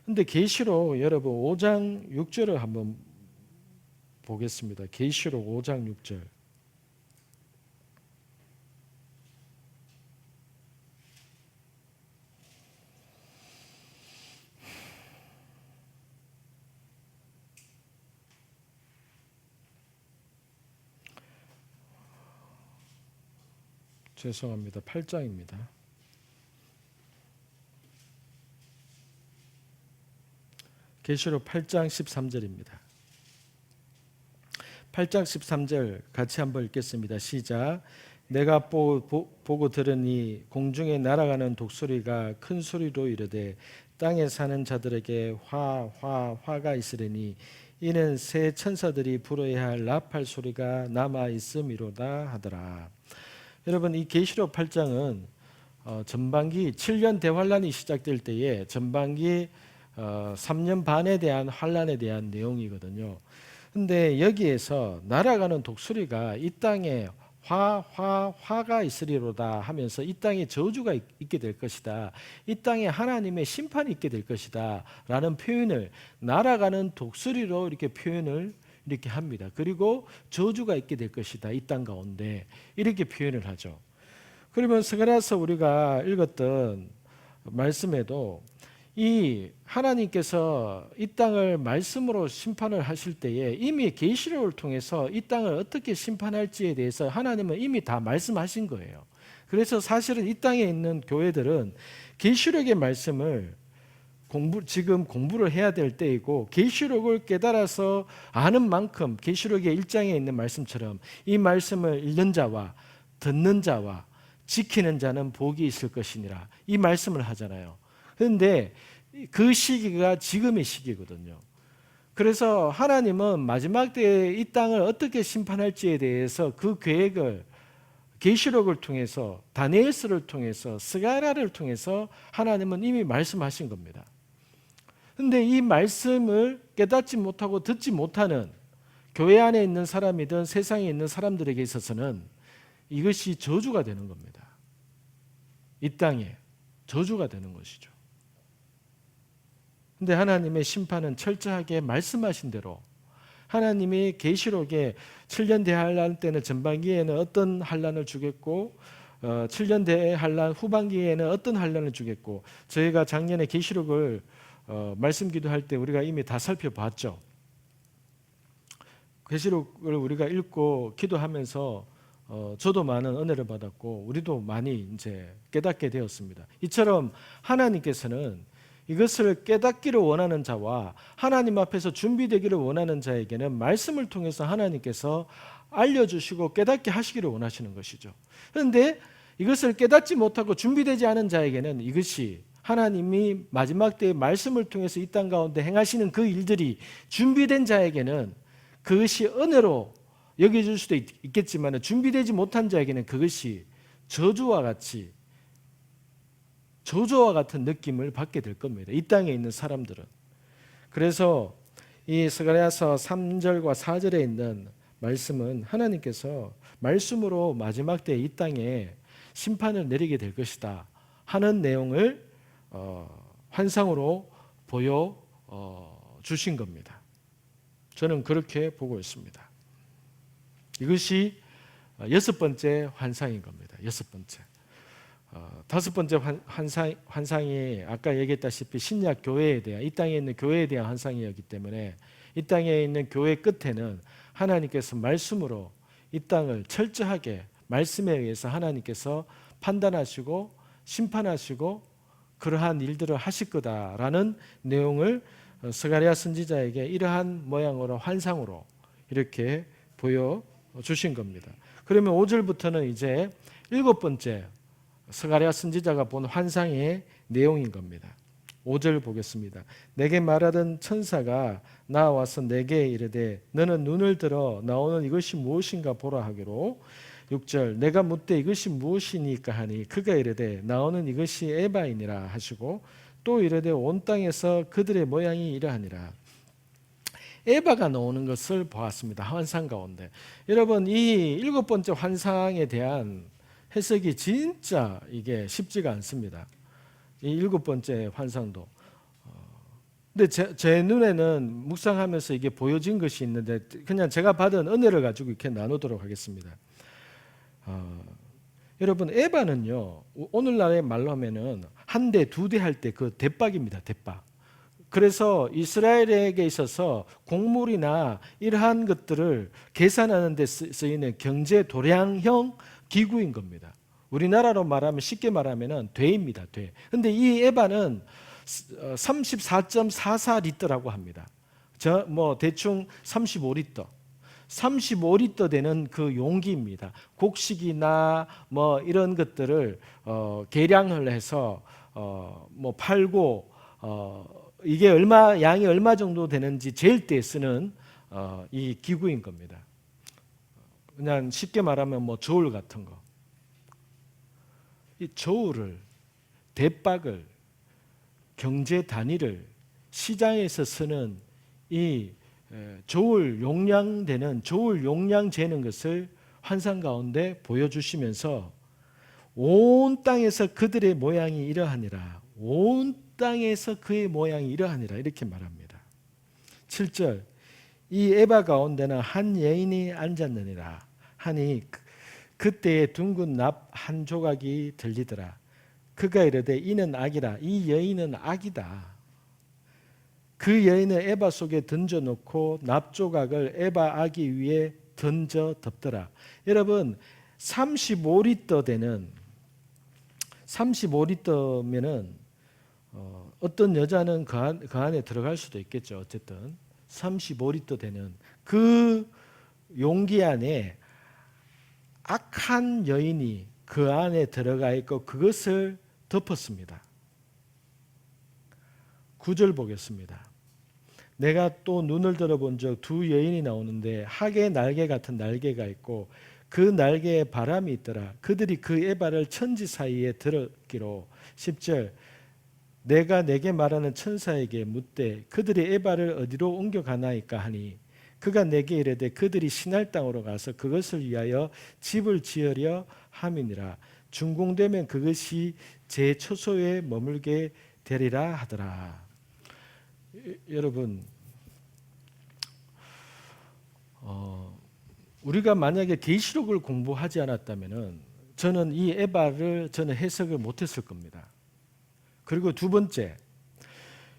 근데 계시록 여러분 5장 6절을 한번 보겠습니다. 계시록 5장 6절. 죄송합니다. 8장입니다. 계시록 8장 13절입니다. 8장 13절 같이 한번 읽겠습니다. 시작. 내가 보고 들으니 공중에 날아가는 독수리가 큰 소리로 이르되 땅에 사는 자들에게 화가 있으리니 이는 새 천사들이 불어야 할 나팔 소리가 남아 있음이로다 하더라. 여러분, 이 계시록 8장은 전반기 7년 대환란이 시작될 때에 전반기 3년 반에 대한 환란에 대한 내용이거든요. 근데 여기에서 날아가는 독수리가 이 땅에 화가 있으리로다 하면서 이 땅에 저주가 있게 될 것이다. 이 땅에 하나님의 심판이 있게 될 것이다 라는 표현을 날아가는 독수리로 이렇게 표현을 이렇게 합니다. 그리고 저주가 있게 될 것이다. 이 땅 가운데 이렇게 표현을 하죠. 그러면 스가랴서 우리가 읽었던 말씀에도 이 하나님께서 이 땅을 말씀으로 심판을 하실 때에 이미 계시록을 통해서 이 땅을 어떻게 심판할지에 대해서 하나님은 이미 다 말씀하신 거예요. 그래서 사실은 이 땅에 있는 교회들은 계시록의 말씀을 지금 공부를 해야 될 때이고 계시록을 깨달아서 아는 만큼 계시록의 1장에 있는 말씀처럼 이 말씀을 읽는 자와 듣는 자와 지키는 자는 복이 있을 것이니라 이 말씀을 하잖아요. 그런데 그 시기가 지금의 시기거든요. 그래서 하나님은 마지막 때에 이 땅을 어떻게 심판할지에 대해서 그 계획을 계시록을 통해서 다니엘서를 통해서 스가랴를 통해서 하나님은 이미 말씀하신 겁니다. 그런데 이 말씀을 깨닫지 못하고 듣지 못하는 교회 안에 있는 사람이든 세상에 있는 사람들에게 있어서는 이것이 저주가 되는 겁니다. 이 땅에 저주가 되는 것이죠. 그런데 하나님의 심판은 철저하게 말씀하신 대로 하나님이 계시록에 7년 대환란 때는 전반기에는 어떤 환란을 주겠고 7년 대환란 후반기에는 어떤 환란을 주겠고 저희가 작년에 계시록을 말씀 기도할 때 우리가 이미 다 살펴봤죠. 계시록을 우리가 읽고 기도하면서 저도 많은 은혜를 받았고 우리도 많이 이제 깨닫게 되었습니다. 이처럼 하나님께서는 이것을 깨닫기를 원하는 자와 하나님 앞에서 준비되기를 원하는 자에게는 말씀을 통해서 하나님께서 알려주시고 깨닫게 하시기를 원하시는 것이죠. 그런데 이것을 깨닫지 못하고 준비되지 않은 자에게는 이것이 하나님이 마지막 때의 말씀을 통해서 이 땅 가운데 행하시는 그 일들이 준비된 자에게는 그것이 은혜로 여겨질 수도 있겠지만 준비되지 못한 자에게는 그것이 저주와 같은 느낌을 받게 될 겁니다. 이 땅에 있는 사람들은. 그래서 이 스가랴서 3절과 4절에 있는 말씀은 하나님께서 말씀으로 마지막 때 이 땅에 심판을 내리게 될 것이다 하는 내용을 환상으로 보여 주신 겁니다. 저는 그렇게 보고 있습니다. 이것이 6번째 환상인 겁니다. 6번째. 5번째 환상이 아까 얘기했다시피 신약 교회에 대한 이 땅에 있는 교회에 대한 환상이었기 때문에 이 땅에 있는 교회 끝에는 하나님께서 말씀으로 이 땅을 철저하게 말씀에 의해서 하나님께서 판단하시고 심판하시고 그러한 일들을 하실 거다라는 내용을 스가랴 선지자에게 이러한 모양으로 환상으로 이렇게 보여주신 겁니다. 그러면 5절부터는 이제 7번째 스가랴 선지자가 본 환상의 내용인 겁니다. 5절 보겠습니다. 내게 말하던 천사가 나와서 내게 이르되 너는 눈을 들어 나오는 이것이 무엇인가 보라 하기로 6절 내가 묻되 이것이 무엇이니까 하니 그가 이르되 나오는 이것이 에바이니라 하시고 또 이르되 온 땅에서 그들의 모양이 이러하니라. 에바가 나오는 것을 보았습니다. 환상 가운데. 여러분 이 7번째 환상에 대한 해석이 진짜 이게 쉽지가 않습니다. 이 7번째 환상도 근데 제 눈에는 묵상하면서 이게 보여진 것이 있는데 그냥 제가 받은 은혜를 가지고 이렇게 나누도록 하겠습니다. 여러분 에바는요 오늘날의 말로 하면은 한 대, 두 대 할 때 그 대박입니다. 대박. 그래서 이스라엘에게 있어서 곡물이나 이러한 것들을 계산하는 데 쓰이는 경제 도량형 기구인 겁니다. 우리나라로 말하면 쉽게 말하면은 되입니다. 돼. 근데 이 에바는 34.44리터라고 합니다. 대충 35리터. 35리터 되는 그 용기입니다. 곡식이나 뭐 이런 것들을 계량을 해서 팔고 이게 양이 얼마 정도 되는지 잴 때 쓰는 이 기구인 겁니다. 그냥 쉽게 말하면 뭐 저울 같은 거. 이 저울을 대박을 경제 단위를 시장에서 쓰는 이 저울 용량 재는 것을 환상 가운데 보여주시면서 온 땅에서 그들의 모양이 이러하니라. 온 땅에서 그의 모양이 이러하니라. 이렇게 말합니다. 7절 이 에바 가운데는 한 여인이 앉았느니라 하니 그때에 둥근 납 한 조각이 들리더라. 그가 이르되 이는 악이라. 이 여인은 악이다. 그 여인을 에바 속에 던져놓고 납조각을 에바 아기 위에 던져 덮더라. 여러분 35리터면은 어떤 여자는 그 안에 들어갈 수도 있겠죠. 어쨌든 35리터 되는 그 용기 안에 악한 여인이 그 안에 들어가 있고 그것을 덮었습니다. 9절 보겠습니다. 내가 또 눈을 들어본 적 두 여인이 나오는데 학의 날개 같은 날개가 있고 그 날개에 바람이 있더라. 그들이 그 에바를 천지 사이에 들었기로. 10절 내가 내게 말하는 천사에게 묻되 그들이 에바를 어디로 옮겨가나이까 하니 그가 내게 이르되 그들이 시날 땅으로 가서 그것을 위하여 집을 지으려 함이니라. 준공되면 그것이 제 초소에 머물게 되리라 하더라. 여러분 우리가 만약에 계시록을 공부하지 않았다면은 저는 이 에바를 해석을 못했을 겁니다. 그리고 두 번째,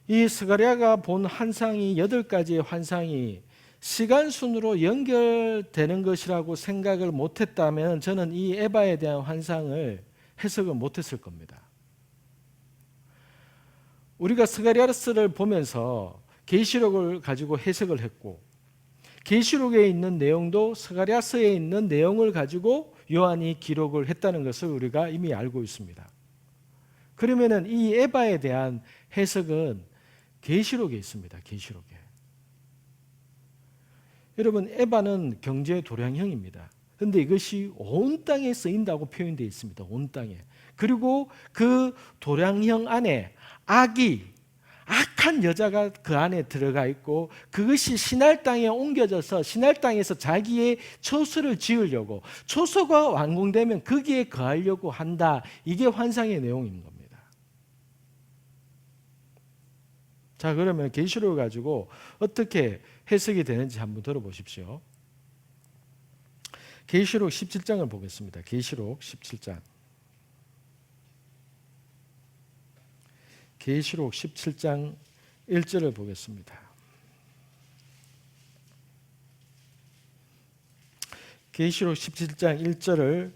이 스가랴가 본 환상이 8가지의 환상이 시간순으로 연결되는 것이라고 생각을 못했다면 저는 이 에바에 대한 환상을 해석을 못했을 겁니다. 우리가 스가랴서를 보면서 계시록을 가지고 해석을 했고 계시록에 있는 내용도 스가랴서에 있는 내용을 가지고 요한이 기록을 했다는 것을 우리가 이미 알고 있습니다. 그러면은 이 에바에 대한 해석은 계시록에 있습니다. 계시록에. 여러분 에바는 경제 도량형입니다. 그런데 이것이 온 땅에 쓰인다고 표현되어 있습니다. 온 땅에. 그리고 그 도량형 안에 악한 여자가 그 안에 들어가 있고 그것이 시날 땅에 옮겨져서 시날 땅에서 자기의 초소를 지으려고 초소가 완공되면 거기에 거하려고 한다. 이게 환상의 내용인 겁니다. 자, 그러면 계시록을 가지고 어떻게 해석이 되는지 한번 들어보십시오. 계시록 17장을 보겠습니다. 계시록 17장. 계시록 17장 1절을 보겠습니다. 계시록 17장 1절을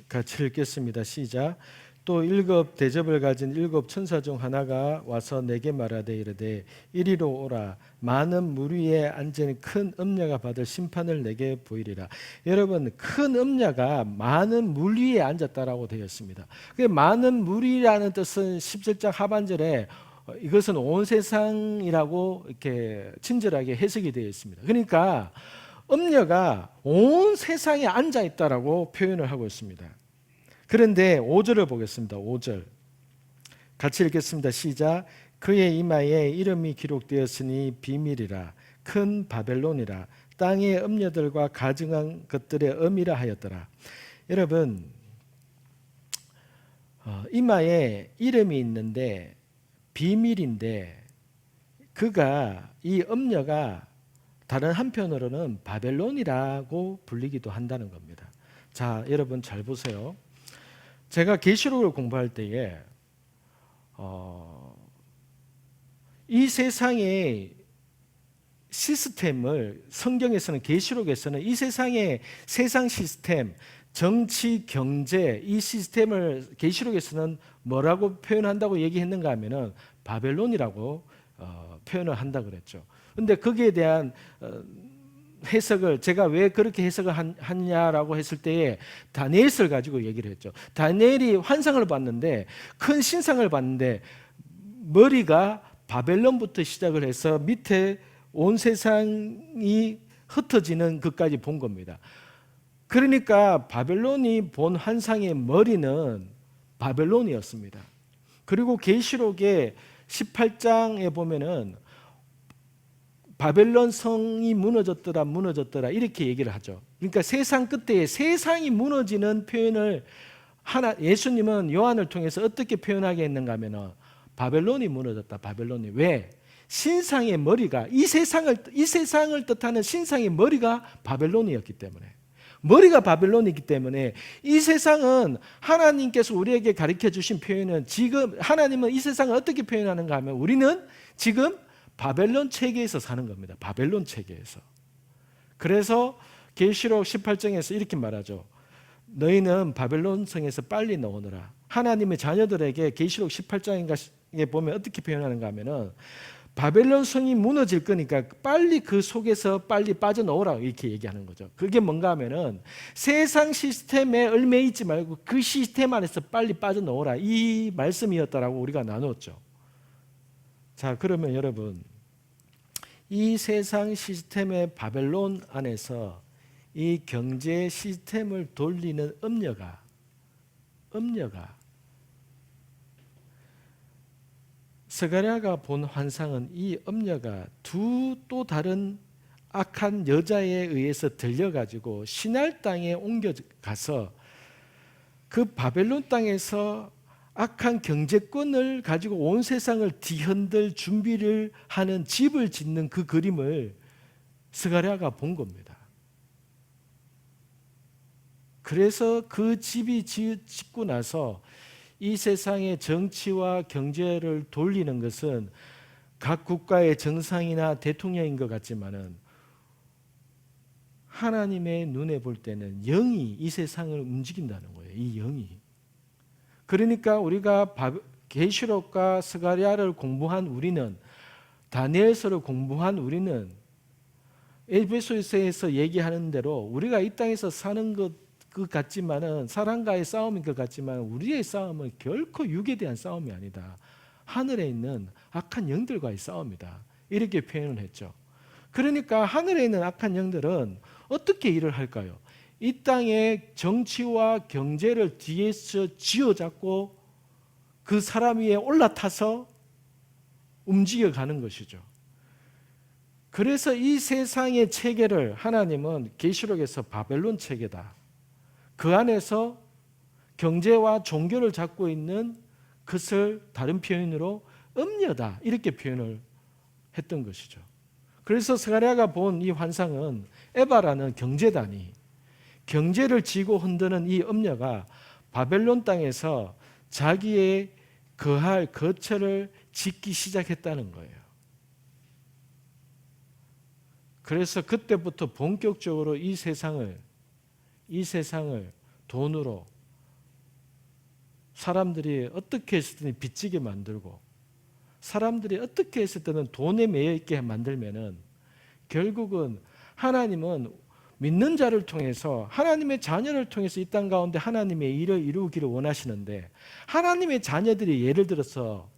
같이 읽겠습니다. 시작. 또 7 대접을 가진 7 천사 중 하나가 와서 내게 말하되 이르되 이리로 오라. 많은 물 위에 앉은 큰 음녀가 받을 심판을 내게 보이리라. 여러분 큰 음녀가 많은 물 위에 앉았다라고 되어 있습니다. 많은 물이라는 뜻은 17장 하반절에 이것은 온 세상이라고 이렇게 친절하게 해석이 되어 있습니다. 그러니까 음녀가 온 세상에 앉아 있다라고 표현을 하고 있습니다. 그런데 5절을 보겠습니다. 5절 같이 읽겠습니다. 시작. 그의 이마에 이름이 기록되었으니 비밀이라 큰 바벨론이라 땅의 음녀들과 가증한 것들의 음이라 하였더라. 여러분 이마에 이름이 있는데 비밀인데 그가 이 음녀가 다른 한편으로는 바벨론이라고 불리기도 한다는 겁니다. 자, 여러분 잘 보세요. 제가 계시록을 공부할 때에 이 세상의 시스템을 성경에서는, 계시록에서는 이 세상의 세상 시스템, 정치, 경제, 이 시스템을 계시록에서는 뭐라고 표현한다고 얘기했는가 하면은 바벨론이라고 표현을 한다 그랬죠. 근데 거기에 대한 해석을 제가 왜 그렇게 해석을 하냐라고 했을 때에 다니엘서를 가지고 얘기를 했죠. 다니엘이 환상을 봤는데, 큰 신상을 봤는데 머리가 바벨론부터 시작을 해서 밑에 온 세상이 흩어지는 것까지 본 겁니다. 그러니까 바벨론이 본 환상의 머리는 바벨론이었습니다. 그리고 계시록의 18장에 보면은 바벨론 성이 무너졌더라 이렇게 얘기를 하죠. 그러니까 세상 끝에 세상이 무너지는 표현을 예수님은 요한을 통해서 어떻게 표현하게 했는가 하면은 바벨론이 무너졌다. 바벨론이. 왜? 신상의 머리가, 이 세상을 뜻하는 신상의 머리가 바벨론이었기 때문에, 머리가 바벨론이기 때문에 이 세상은 하나님께서 우리에게 가르쳐 주신 표현은, 지금 하나님은 이 세상을 어떻게 표현하는가 하면 우리는 지금 바벨론 체계에서 사는 겁니다. 바벨론 체계에서. 그래서 계시록 18장에서 이렇게 말하죠. 너희는 바벨론 성에서 빨리 나오너라. 하나님의 자녀들에게 계시록 18장에 보면 어떻게 표현하는가 하면은 바벨론 성이 무너질 거니까 빨리 그 속에서 빨리 빠져나오라 이렇게 얘기하는 거죠. 그게 뭔가 하면은 세상 시스템에 얽매 있지 말고 그 시스템 안에서 빨리 빠져나오라, 이 말씀이었다라고 우리가 나눴죠. 자, 그러면 여러분, 이 세상 시스템의 바벨론 안에서 이 경제 시스템을 돌리는 음녀가 스가랴가 본 환상은 이 음녀가 두 또 다른 악한 여자에 의해서 들려가지고 시날 땅에 옮겨가서 그 바벨론 땅에서 악한 경제권을 가지고 온 세상을 뒤흔들 준비를 하는 집을 짓는 그 그림을 스가랴가 본 겁니다. 그래서 그 집이 짓고 나서 이 세상의 정치와 경제를 돌리는 것은 각 국가의 정상이나 대통령인 것 같지만은 하나님의 눈에 볼 때는 영이 이 세상을 움직인다는 거예요. 이 영이. 그러니까 우리가 계시록과 스가랴를 공부한 우리는, 다니엘서를 공부한 우리는 에베소서에서 얘기하는 대로 우리가 이 땅에서 사는 것 같지만은, 사람과의 싸움인 것 같지만 우리의 싸움은 결코 육에 대한 싸움이 아니다. 하늘에 있는 악한 영들과의 싸움이다. 이렇게 표현을 했죠. 그러니까 하늘에 있는 악한 영들은 어떻게 일을 할까요? 이 땅의 정치와 경제를 뒤에서 쥐어잡고 그 사람 위에 올라타서 움직여가는 것이죠. 그래서 이 세상의 체계를 하나님은 계시록에서 바벨론 체계다, 그 안에서 경제와 종교를 잡고 있는 것을 다른 표현으로 음녀다 이렇게 표현을 했던 것이죠. 그래서 스가랴가 본 이 환상은 에바라는 경제단이, 경제를 쥐고 흔드는 이 음녀가 바벨론 땅에서 자기의 거할 거처를 짓기 시작했다는 거예요. 그래서 그때부터 본격적으로 이 세상을 돈으로 사람들이 어떻게 했을 때 빚지게 만들고, 사람들이 어떻게 했을 때는 돈에 매여 있게 만들면은 결국은 하나님은 믿는 자를 통해서, 하나님의 자녀를 통해서 이 땅 가운데 하나님의 일을 이루기를 원하시는데, 하나님의 자녀들이 예를 들어서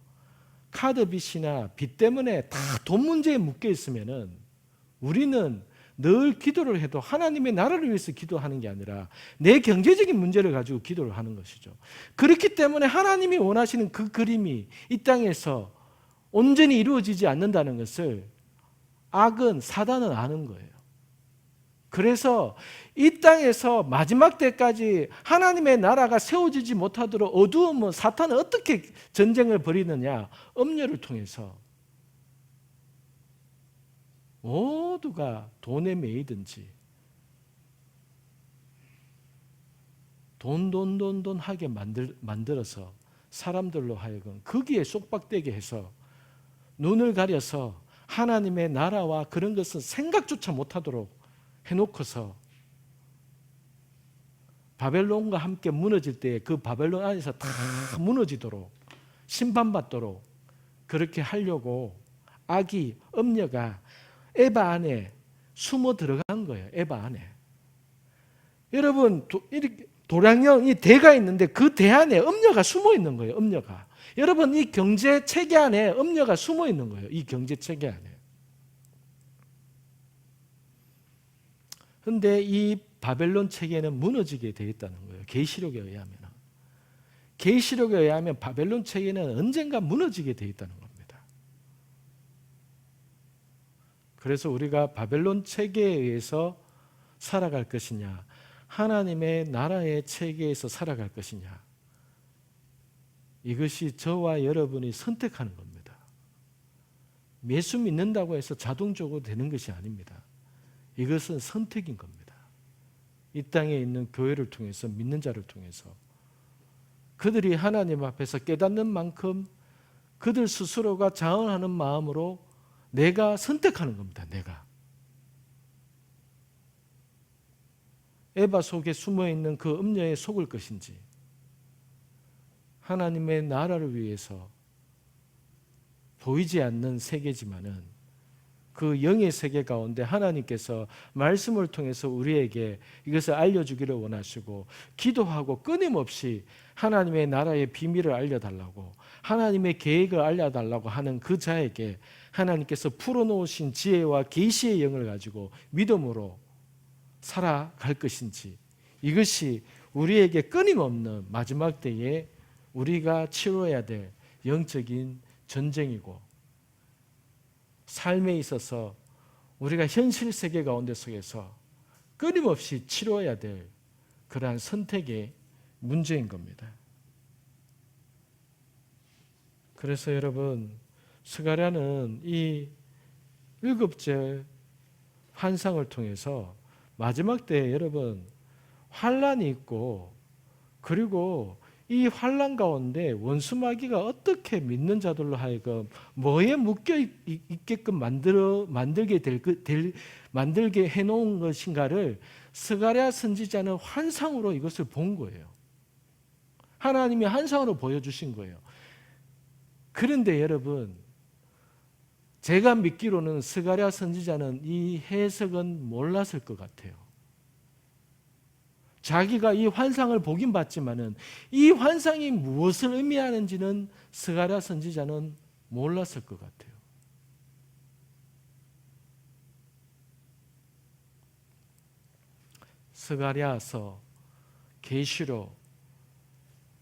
카드 빚이나 빚 때문에 다 돈 문제에 묶여 있으면은 우리는 늘 기도를 해도 하나님의 나라를 위해서 기도하는 게 아니라 내 경제적인 문제를 가지고 기도를 하는 것이죠. 그렇기 때문에 하나님이 원하시는 그 그림이 이 땅에서 온전히 이루어지지 않는다는 것을 악은, 사단은 아는 거예요. 그래서 이 땅에서 마지막 때까지 하나님의 나라가 세워지지 못하도록 어두움은, 사탄은 어떻게 전쟁을 벌이느냐? 음녀를 통해서. 모두가 돈에 매이든지 돈 하게 만들어서 사람들로 하여금 거기에 속박되게 해서 눈을 가려서 하나님의 나라와 그런 것은 생각조차 못하도록 해놓고서 바벨론과 함께 무너질 때 그 바벨론 안에서 다 무너지도록 심판받도록 그렇게 하려고 악이 음녀가 에바 안에 숨어 들어간 거예요. 에바 안에. 여러분 도량형 이 대가 있는데 그 대 안에 음녀가 숨어 있는 거예요. 음녀가. 여러분 이 경제 체계 안에 음녀가 숨어 있는 거예요. 이 경제 체계 안에. 그런데 이 바벨론 체계는 무너지게 되어 있다는 거예요. 계시록에 의하면. 계시록에 의하면 바벨론 체계는 언젠가 무너지게 되어 있다는 겁니다. 그래서 우리가 바벨론 체계에 의해서 살아갈 것이냐, 하나님의 나라의 체계에서 살아갈 것이냐, 이것이 저와 여러분이 선택하는 겁니다. 예수 믿는다고 해서 자동적으로 되는 것이 아닙니다. 이것은 선택인 겁니다. 이 땅에 있는 교회를 통해서, 믿는 자를 통해서 그들이 하나님 앞에서 깨닫는 만큼 그들 스스로가 자원하는 마음으로 내가 선택하는 겁니다. 내가. 에바 속에 숨어있는 그 음녀에 속을 것인지, 하나님의 나라를 위해서 보이지 않는 세계지만은 그 영의 세계 가운데 하나님께서 말씀을 통해서 우리에게 이것을 알려주기를 원하시고, 기도하고 끊임없이 하나님의 나라의 비밀을 알려달라고, 하나님의 계획을 알려달라고 하는 그 자에게 하나님께서 풀어놓으신 지혜와 계시의 영을 가지고 믿음으로 살아갈 것인지, 이것이 우리에게 끊임없는 마지막 때에 우리가 치러야 될 영적인 전쟁이고, 삶에 있어서 우리가 현실 세계 가운데 속에서 끊임없이 치러야 될 그러한 선택의 문제인 겁니다. 그래서 여러분, 스가랴는 이 7째 환상을 통해서 마지막 때에 여러분 환란이 있고, 그리고 이 환란 가운데 원수마귀가 어떻게 믿는 자들로 하여금 뭐에 묶여 있게끔 만들게 해놓은 것인가를 스가랴 선지자는 환상으로 이것을 본 거예요. 하나님이 환상으로 보여주신 거예요. 그런데 여러분, 제가 믿기로는 스가랴 선지자는 이 해석은 몰랐을 것 같아요. 자기가 이 환상을 보긴 봤지만은 이 환상이 무엇을 의미하는지는 스가랴 선지자는 몰랐을 것 같아요. 스가랴서, 계시록,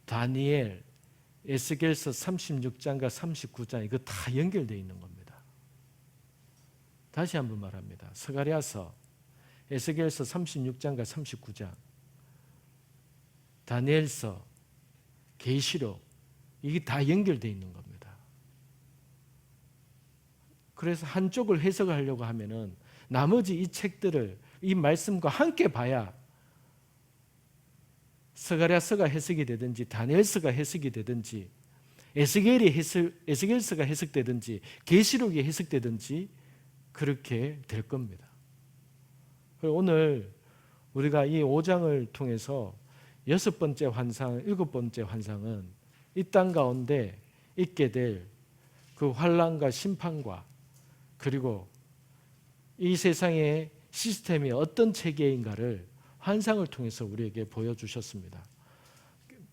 다니엘, 에스겔서 36장과 39장 이거 다 연결되어 있는 겁니다. 다시 한번 말합니다. 스가랴서, 에스겔서 36장과 39장, 다니엘서, 계시록 이게 다 연결되어 있는 겁니다. 그래서 한쪽을 해석하려고 하면은 나머지 이 책들을 이 말씀과 함께 봐야 스가랴서가 해석이 되든지 다니엘서가 해석이 되든지 에스겔서가 해석되든지 계시록이 해석되든지 그렇게 될 겁니다. 오늘 우리가 이 5장을 통해서 6번째 환상, 7번째 환상은 이 땅 가운데 있게 될 그 환란과 심판과, 그리고 이 세상의 시스템이 어떤 체계인가를 환상을 통해서 우리에게 보여주셨습니다.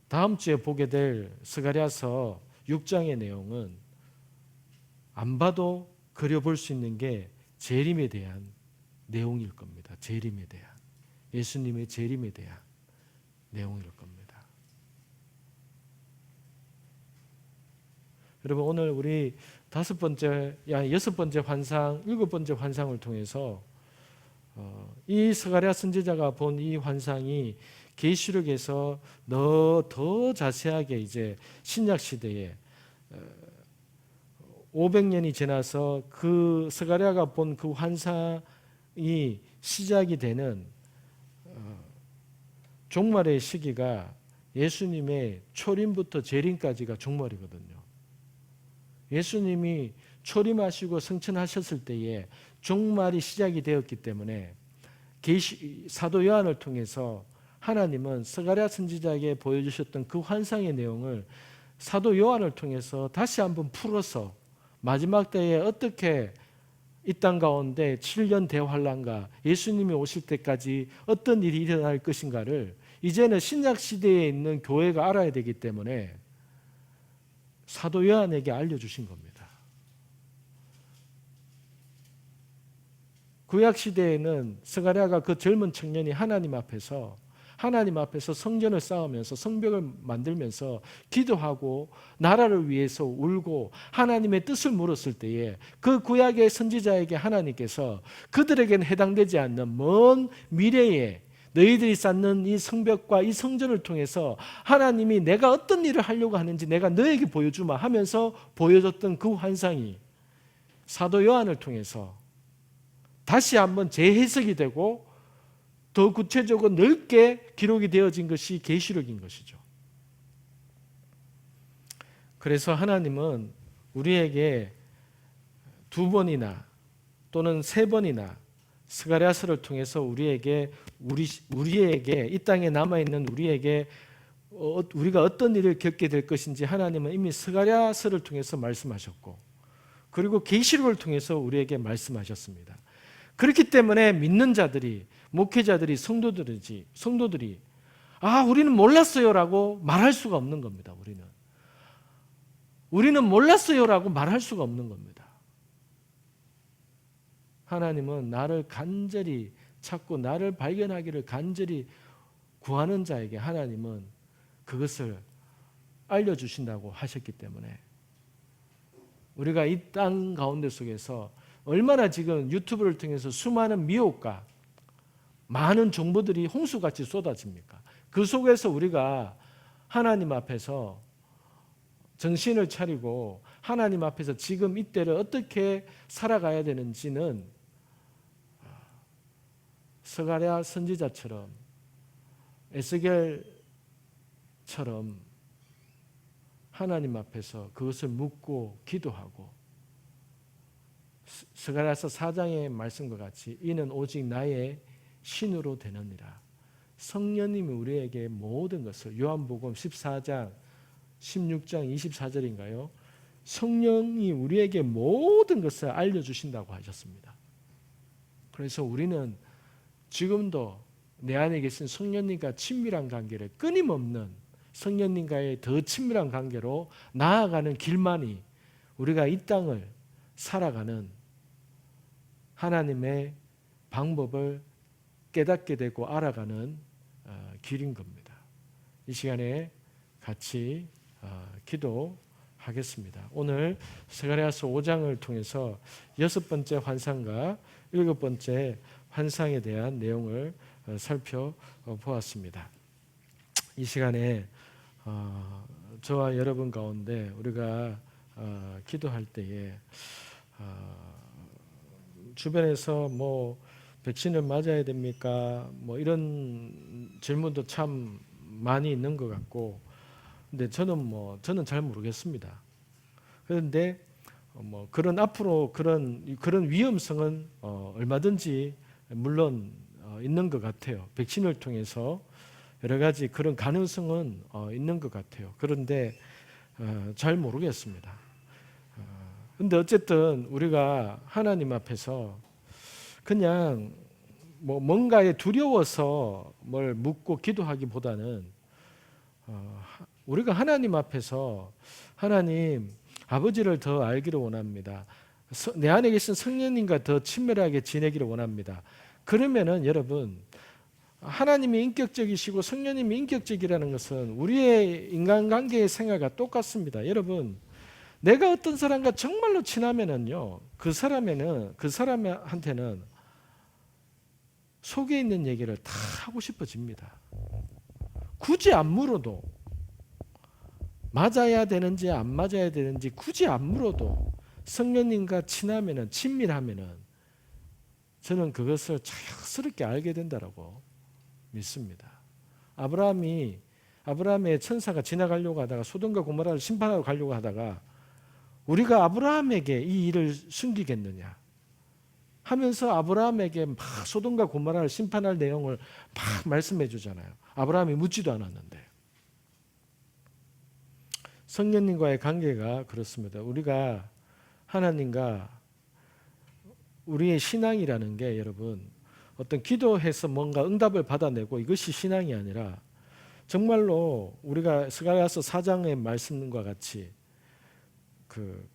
다음 주에 보게 될 스가랴서 6장의 내용은 안 봐도 그려볼 수 있는 게 재림에 대한 내용일 겁니다. 재림에 대한, 예수님의 재림에 대한 내용일 겁니다. 여러분, 오늘 우리 6번째 환상, 7번째 환상을 통해서 이 스가랴 선지자가 본 이 환상이 계시록에서 더 자세하게 이제 신약 시대에 500년이 지나서 그 스가랴가 본 그 환상이 시작이 되는 종말의 시기가 예수님의 초림부터 재림까지가 종말이거든요. 예수님이 초림하시고 승천하셨을 때에 종말이 시작이 되었기 때문에 사도 요한을 통해서 하나님은 스가랴 선지자에게 보여주셨던 그 환상의 내용을 사도 요한을 통해서 다시 한번 풀어서 마지막 때에 어떻게 이 땅 가운데 7년 대환란과 예수님이 오실 때까지 어떤 일이 일어날 것인가를 이제는 신약 시대에 있는 교회가 알아야 되기 때문에 사도 요한에게 알려주신 겁니다. 구약 시대에는 스가랴가 그 젊은 청년이 하나님 앞에서 성전을 쌓으면서 성벽을 만들면서 기도하고 나라를 위해서 울고 하나님의 뜻을 물었을 때에 그 구약의 선지자에게 하나님께서 그들에게는 해당되지 않는 먼 미래에 너희들이 쌓는 이 성벽과 이 성전을 통해서 하나님이 내가 어떤 일을 하려고 하는지 내가 너에게 보여주마 하면서 보여줬던 그 환상이 사도 요한을 통해서 다시 한번 재해석이 되고 더 구체적으로 넓게 기록이 되어진 것이 계시록인 것이죠. 그래서 하나님은 우리에게 2번이나 또는 3번이나 스가랴서를 통해서 우리에게 이 땅에 남아있는 우리에게 우리가 어떤 일을 겪게 될 것인지 하나님은 이미 스가랴서를 통해서 말씀하셨고 그리고 계시록을 통해서 우리에게 말씀하셨습니다. 그렇기 때문에 믿는 자들이 목회자들이 성도들이 우리는 몰랐어요라고 말할 수가 없는 겁니다. 우리는 몰랐어요라고 말할 수가 없는 겁니다. 하나님은 나를 간절히 찾고 나를 발견하기를 간절히 구하는 자에게 하나님은 그것을 알려주신다고 하셨기 때문에 우리가 이 땅 가운데 속에서 얼마나 지금 유튜브를 통해서 수많은 미혹과 많은 정보들이 홍수같이 쏟아집니까? 그 속에서 우리가 하나님 앞에서 정신을 차리고 하나님 앞에서 지금 이때를 어떻게 살아가야 되는지는 스가랴 선지자처럼 에스겔처럼 하나님 앞에서 그것을 묻고 기도하고 스가랴서 4장의 말씀과 같이 이는 오직 나의 신으로 되느니라. 성령님이 우리에게 모든 것을 요한복음 14장 16장 24절인가요? 성령이 우리에게 모든 것을 알려주신다고 하셨습니다. 그래서 우리는 지금도 내 안에 계신 성령님과 친밀한 관계를 끊임없는 성령님과의 더 친밀한 관계로 나아가는 길만이 우리가 이 땅을 살아가는 하나님의 방법을 깨닫게 되고 알아가는 길인 겁니다. 이 시간에 같이 기도하겠습니다. 오늘 스가랴서 5장을 통해서 6번째 환상과 7번째 환상에 대한 내용을 살펴보았습니다. 이 시간에 저와 여러분 가운데 우리가 기도할 때에 주변에서 백신을 맞아야 됩니까? 이런 질문도 참 많이 있는 것 같고, 근데 저는 잘 모르겠습니다. 그런데 그런 앞으로 그런 위험성은 얼마든지 물론 있는 것 같아요. 백신을 통해서 여러 가지 그런 가능성은 있는 것 같아요. 그런데 잘 모르겠습니다. 근데 어쨌든 우리가 하나님 앞에서 그냥 뭔가에 두려워서 뭘 묻고 기도하기보다는 우리가 하나님 앞에서 하나님 아버지를 더 알기를 원합니다. 내 안에 계신 성령님과 더 친밀하게 지내기를 원합니다. 그러면은 여러분 하나님이 인격적이시고 성령님이 인격적이라는 것은 우리의 인간관계의 생활과 똑같습니다. 여러분 내가 어떤 사람과 정말로 친하면은요 그 사람한테는 속에 있는 얘기를 다 하고 싶어집니다. 굳이 안 물어도 맞아야 되는지 안 맞아야 되는지 굳이 안 물어도 성령님과 친밀하면은 저는 그것을 자연스럽게 알게 된다라고 믿습니다. 아브라함의 천사가 지나가려고 하다가 소돔과 고모라를 심판하러 가려고 하다가 우리가 아브라함에게 이 일을 숨기겠느냐 하면서 아브라함에게 막 소돔과 고모라를 심판할 내용을 막 말씀해 주잖아요. 아브라함이 묻지도 않았는데. 성령님과의 관계가 그렇습니다. 우리가 하나님과 우리의 신앙이라는 게 여러분 어떤 기도해서 뭔가 응답을 받아내고 이것이 신앙이 아니라 정말로 우리가 스가랴서 4장의 말씀과 같이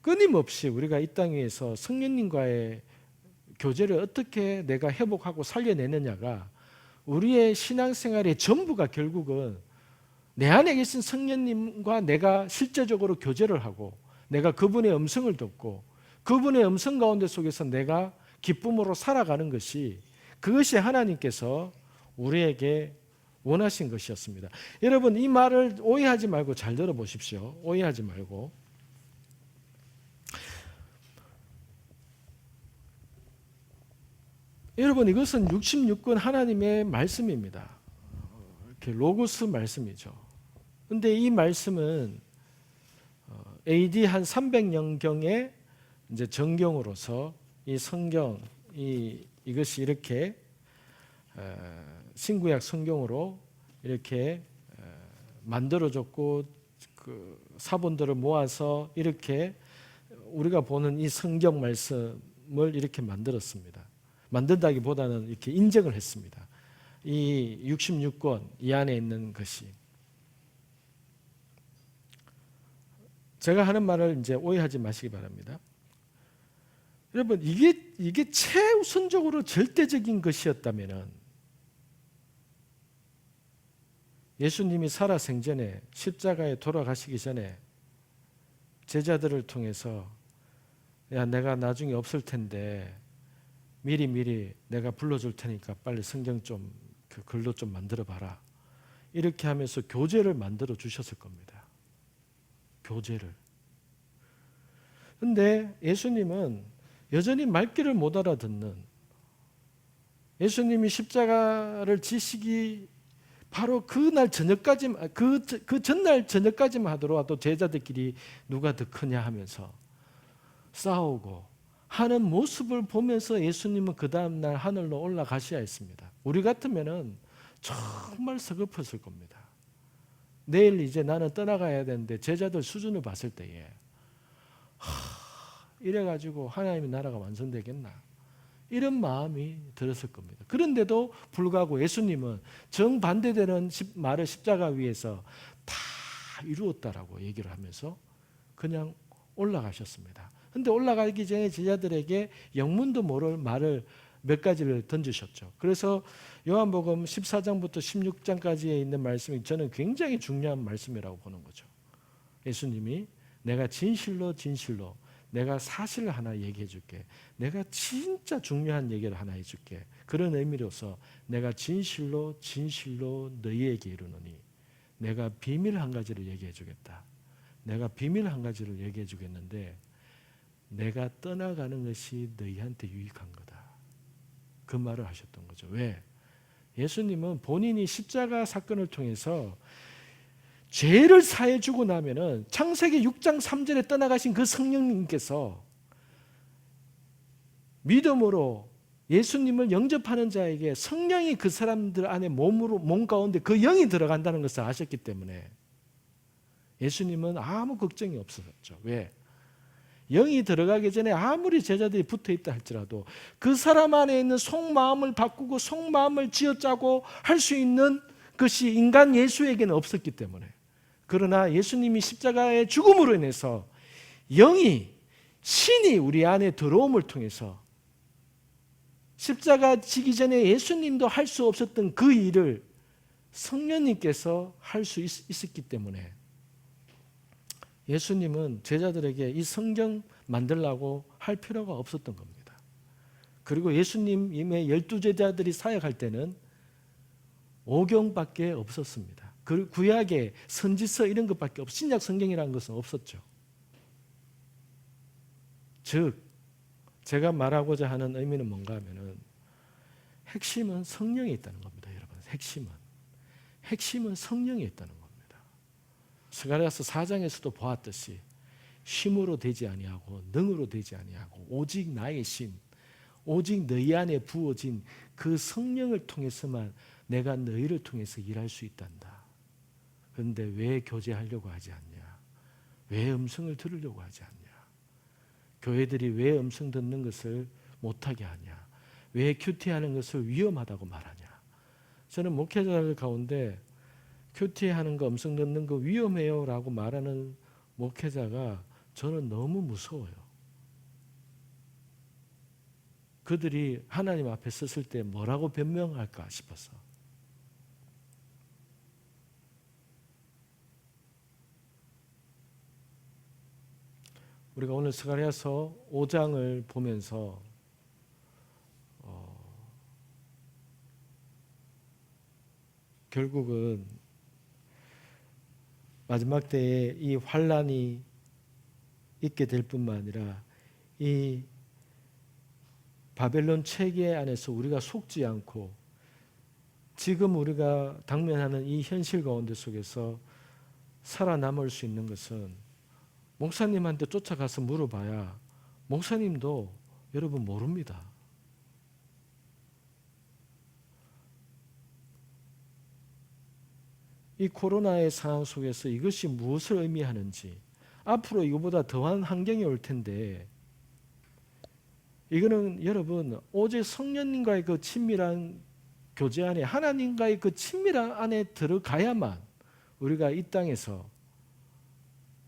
끊임없이 우리가 이 땅 위에서 성령님과의 교제를 어떻게 내가 회복하고 살려내느냐가 우리의 신앙생활의 전부가 결국은 내 안에 계신 성령님과 내가 실제적으로 교제를 하고 내가 그분의 음성을 듣고 그분의 음성 가운데 속에서 내가 기쁨으로 살아가는 것이 그것이 하나님께서 우리에게 원하신 것이었습니다. 여러분 이 말을 오해하지 말고 잘 들어보십시오. 오해하지 말고. 여러분 이것은 66권 하나님의 말씀입니다. 이렇게 로고스 말씀이죠. 근데 이 말씀은 AD 한 300년경에 이제 정경으로서 이 성경 이것이 이렇게 신구약 성경으로 이렇게 만들어졌고 그 사본들을 모아서 이렇게 우리가 보는 이 성경 말씀을 이렇게 만들었습니다. 만든다기보다는 이렇게 인정을 했습니다. 이 66권 이 안에 있는 것이 제가 하는 말을 이제 오해하지 마시기 바랍니다. 여러분 이게 최우선적으로 절대적인 것이었다면은 예수님이 살아 생전에 십자가에 돌아가시기 전에 제자들을 통해서 야 내가 나중에 없을 텐데 미리 내가 불러줄 테니까 빨리 성경 좀 그 글로 좀 만들어 봐라 이렇게 하면서 교재를 만들어 주셨을 겁니다. 교재를. 근데 예수님은 여전히 말귀를 못 알아듣는 예수님이 십자가를 지시기 바로 그날 저녁까지 그 전날 저녁까지만 하더라도 제자들끼리 누가 더 크냐 하면서 싸우고 하는 모습을 보면서 예수님은 그 다음날 하늘로 올라가셔야 했습니다. 우리 같으면은 정말 서글펐을 겁니다. 내일 이제 나는 떠나가야 되는데 제자들 수준을 봤을 때에 이래가지고 하나님의 나라가 완성되겠나 이런 마음이 들었을 겁니다. 그런데도 불구하고 예수님은 정반대되는 말을 십자가 위에서 다 이루었다라고 얘기를 하면서 그냥 올라가셨습니다. 그런데 올라가기 전에 제자들에게 영문도 모를 말을 몇 가지를 던지셨죠. 그래서 요한복음 14장부터 16장까지에 있는 말씀이 저는 굉장히 중요한 말씀이라고 보는 거죠. 예수님이 내가 진실로 내가 사실을 하나 얘기해 줄게. 내가 진짜 중요한 얘기를 하나 해줄게. 그런 의미로서 내가 진실로 너희에게 이르노니 내가 비밀 한 가지를 얘기해 주겠다. 내가 비밀 한 가지를 얘기해 주겠는데 내가 떠나가는 것이 너희한테 유익한 거다. 그 말을 하셨던 거죠. 왜? 예수님은 본인이 십자가 사건을 통해서 죄를 사해 주고 나면은 창세기 6장 3절에 떠나가신 그 성령님께서 믿음으로 예수님을 영접하는 자에게 성령이 그 사람들 안에 몸 가운데 그 영이 들어간다는 것을 아셨기 때문에 예수님은 아무 걱정이 없었죠. 왜? 영이 들어가기 전에 아무리 제자들이 붙어 있다 할지라도 그 사람 안에 있는 속마음을 바꾸고 속마음을 쥐어짜고 할 수 있는 것이 인간 예수에게는 없었기 때문에 그러나 예수님이 십자가의 죽음으로 인해서 신이 우리 안에 들어옴을 통해서 십자가 지기 전에 예수님도 할 수 없었던 그 일을 성령님께서 할 수 있었기 때문에 예수님은 제자들에게 이 성경 만들라고 할 필요가 없었던 겁니다. 그리고 예수님의 12제자들이 사역할 때는 오경밖에 없었습니다. 그 구약의 선지서 이런 것밖에 신약 성경이라는 것은 없었죠. 즉 제가 말하고자 하는 의미는 뭔가 하면은 핵심은 성령에 있다는 겁니다. 여러분, 핵심은 성령에 있다는 겁니다. 스가랴서 4장에서도 보았듯이 힘으로 되지 아니하고 능으로 되지 아니하고 오직 나의 신, 오직 너희 안에 부어진 그 성령을 통해서만 내가 너희를 통해서 일할 수 있단다. 그런데 왜 교제하려고 하지 않냐? 왜 음성을 들으려고 하지 않냐? 교회들이 왜 음성 듣는 것을 못하게 하냐? 왜 큐티하는 것을 위험하다고 말하냐? 저는 목회자들 가운데 큐티하는 거, 음성 듣는 거 위험해요 라고 말하는 목회자가 저는 너무 무서워요. 그들이 하나님 앞에 섰을 때 뭐라고 변명할까 싶어서. 우리가 오늘 스가랴서 5장을 보면서 결국은 마지막 때에 이 환란이 있게 될 뿐만 아니라 이 바벨론 체계 안에서 우리가 속지 않고 지금 우리가 당면하는 이 현실 가운데 속에서 살아남을 수 있는 것은 목사님한테 쫓아가서 물어봐야 목사님도 여러분 모릅니다. 이 코로나의 상황 속에서 이것이 무엇을 의미하는지, 앞으로 이거보다 더한 환경이 올 텐데, 이거는 여러분 오직 성령님과의 그 친밀한 교제 안에, 하나님과의 그 친밀한 안에 들어가야만 우리가 이 땅에서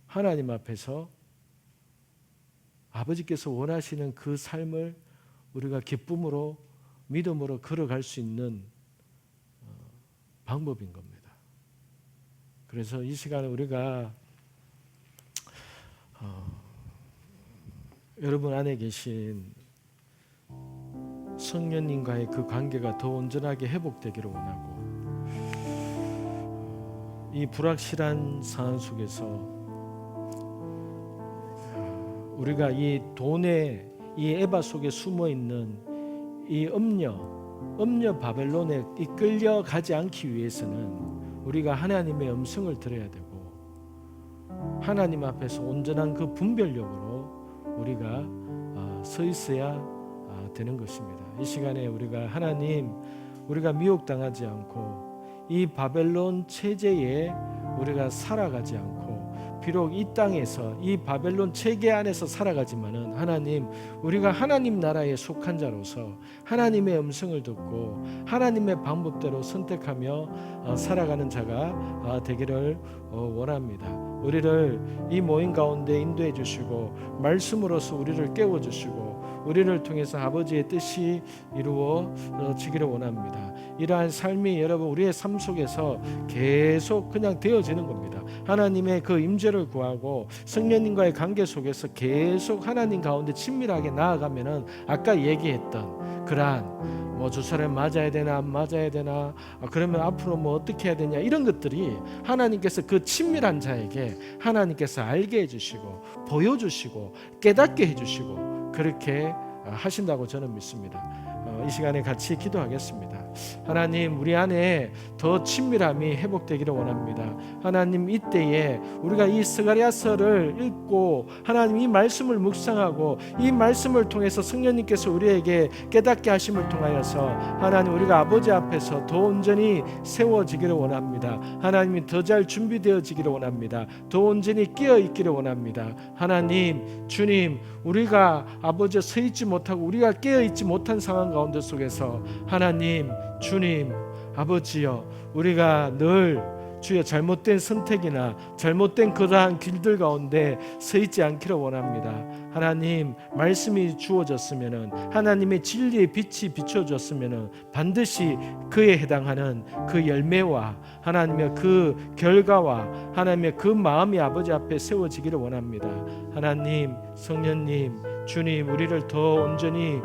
하나님 앞에서 아버지께서 원하시는 그 삶을 우리가 기쁨으로 믿음으로 걸어갈 수 있는 방법인 겁니다. 그래서 이 시간에 우리가 여러분 안에 계신 성령님과의 그 관계가 더 온전하게 회복되기를 원하고, 이 불확실한 상황 속에서 우리가 이 돈의 이 에바 속에 숨어있는 이 음녀 바벨론에 이끌려가지 않기 위해서는 우리가 하나님의 음성을 들어야 되고, 하나님 앞에서 온전한 그 분별력으로 우리가 서 있어야 되는 것입니다. 이 시간에 우리가 하나님, 우리가 미혹당하지 않고 이 바벨론 체제에 우리가 살아가지 않고, 비록 이 땅에서 이 바벨론 체계 안에서 살아가지만은 하나님, 우리가 하나님 나라에 속한 자로서 하나님의 음성을 듣고 하나님의 방법대로 선택하며 살아가는 자가 되기를 원합니다. 우리를 이 모임 가운데 인도해 주시고 말씀으로서 우리를 깨워 주시고 우리를 통해서 아버지의 뜻이 이루어지기를 원합니다. 이러한 삶이 여러분 우리의 삶 속에서 계속 그냥 되어지는 겁니다. 하나님의 그 임재를 구하고 성령님과의 관계 속에서 계속 하나님 가운데 친밀하게 나아가면은 아까 얘기했던 그러한 저 사람 맞아야 되나 안 맞아야 되나, 그러면 앞으로 뭐 어떻게 해야 되냐, 이런 것들이 하나님께서 그 친밀한 자에게 하나님께서 알게 해주시고 보여주시고 깨닫게 해주시고 그렇게 하신다고 저는 믿습니다. 이 시간에 같이 기도하겠습니다. 하나님, 우리 안에 더 친밀함이 회복되기를 원합니다. 하나님, 이때에 우리가 이 스가랴서를 읽고 하나님 이 말씀을 묵상하고 이 말씀을 통해서 성령님께서 우리에게 깨닫게 하심을 통하여서 하나님 우리가 아버지 앞에서 더 온전히 세워지기를 원합니다. 하나님이 더 잘 준비되어지기를 원합니다. 더 온전히 깨어있기를 원합니다. 하나님, 주님, 우리가 아버지 서 있지 못하고 우리가 깨어있지 못한 상황 가운데 속에서 하나님, 주님, 아버지여, 우리가 늘 주여 잘못된 선택이나 잘못된 그러한 길들 가운데 서 있지 않기를 원합니다. 하나님, 말씀이 주어졌으면은, 하나님의 진리의 빛이 비춰졌으면은 반드시 그에 해당하는 그 열매와 하나님의 그 결과와 하나님의 그 마음이 아버지 앞에 세워지기를 원합니다. 하나님, 성령님, 주님, 우리를 더 온전히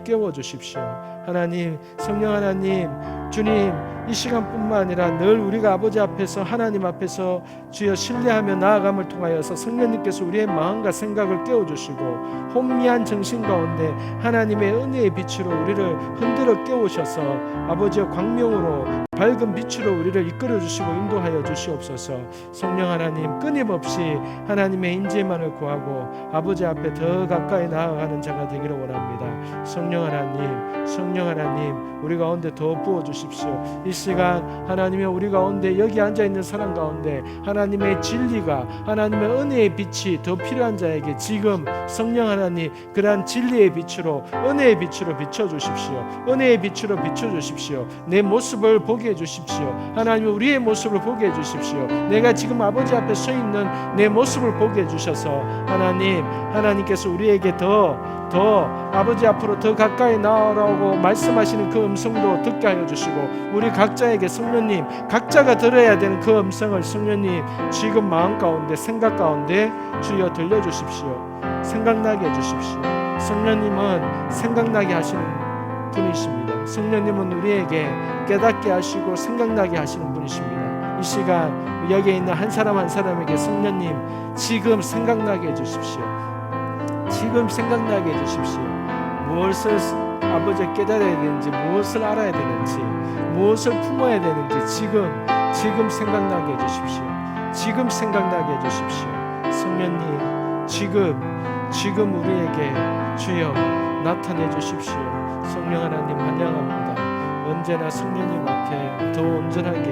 깨워 주십시오. 하나님, 성령 하나님, 주님, 이 시간뿐만 아니라 늘 우리가 아버지 앞에서, 하나님 앞에서 주여 신뢰하며 나아감을 통하여서 성령님께서 우리의 마음과 생각을 깨워주시고 혼미한 정신 가운데 하나님의 은혜의 빛으로 우리를 흔들어 깨우셔서 아버지의 광명으로 밝은 빛으로 우리를 이끌어 주시고 인도하여 주시옵소서. 성령 하나님, 끊임없이 하나님의 인재만을 구하고 아버지 앞에 더 가까이 나아가는 자가 되기를 원합니다. 성령 하나님, 우리 가운데 더 부어 주십시오. 이 시간 하나님의 우리 가운데 여기 앉아 있는 사람 가운데 하나님의 진리가, 하나님의 은혜의 빛이 더 필요한 자에게 지금 성령 하나님, 그러한 진리의 빛으로, 은혜의 빛으로 비춰 주십시오. 은혜의 빛으로 비춰 주십시오. 내 모습을 보게 해 주십시오. 하나님, 우리의 모습을 보게 해 주십시오. 내가 지금 아버지 앞에 서 있는 내 모습을 보게 해 주셔서 하나님께서 우리에게 더 아버지 앞으로 더 가까이 나아오라고 말씀하시는 그 음성도 듣게 하여 주시고, 우리 각자에게 성령님, 각자가 들어야 되는 그 음성을 성령님 지금 마음 가운데, 생각 가운데 주여 들려주십시오. 생각나게 해주십시오. 성령님은 생각나게 하시는 분이십니다. 성령님은 우리에게 깨닫게 하시고 생각나게 하시는 분이십니다. 이 시간 여기에 있는 한 사람 한 사람에게 성령님 지금 생각나게 해주십시오. 지금 생각나게 해주십시오. 무엇을 아버지 깨달아야 되는지, 무엇을 알아야 되는지, 무엇을 품어야 되는지 지금 생각나게 해주십시오. 지금 생각나게 해주십시오. 성령님 지금 우리에게 주여 나타내 주십시오. 성령 하나님 환영합니다. 언제나 성령님 앞에 더 온전하게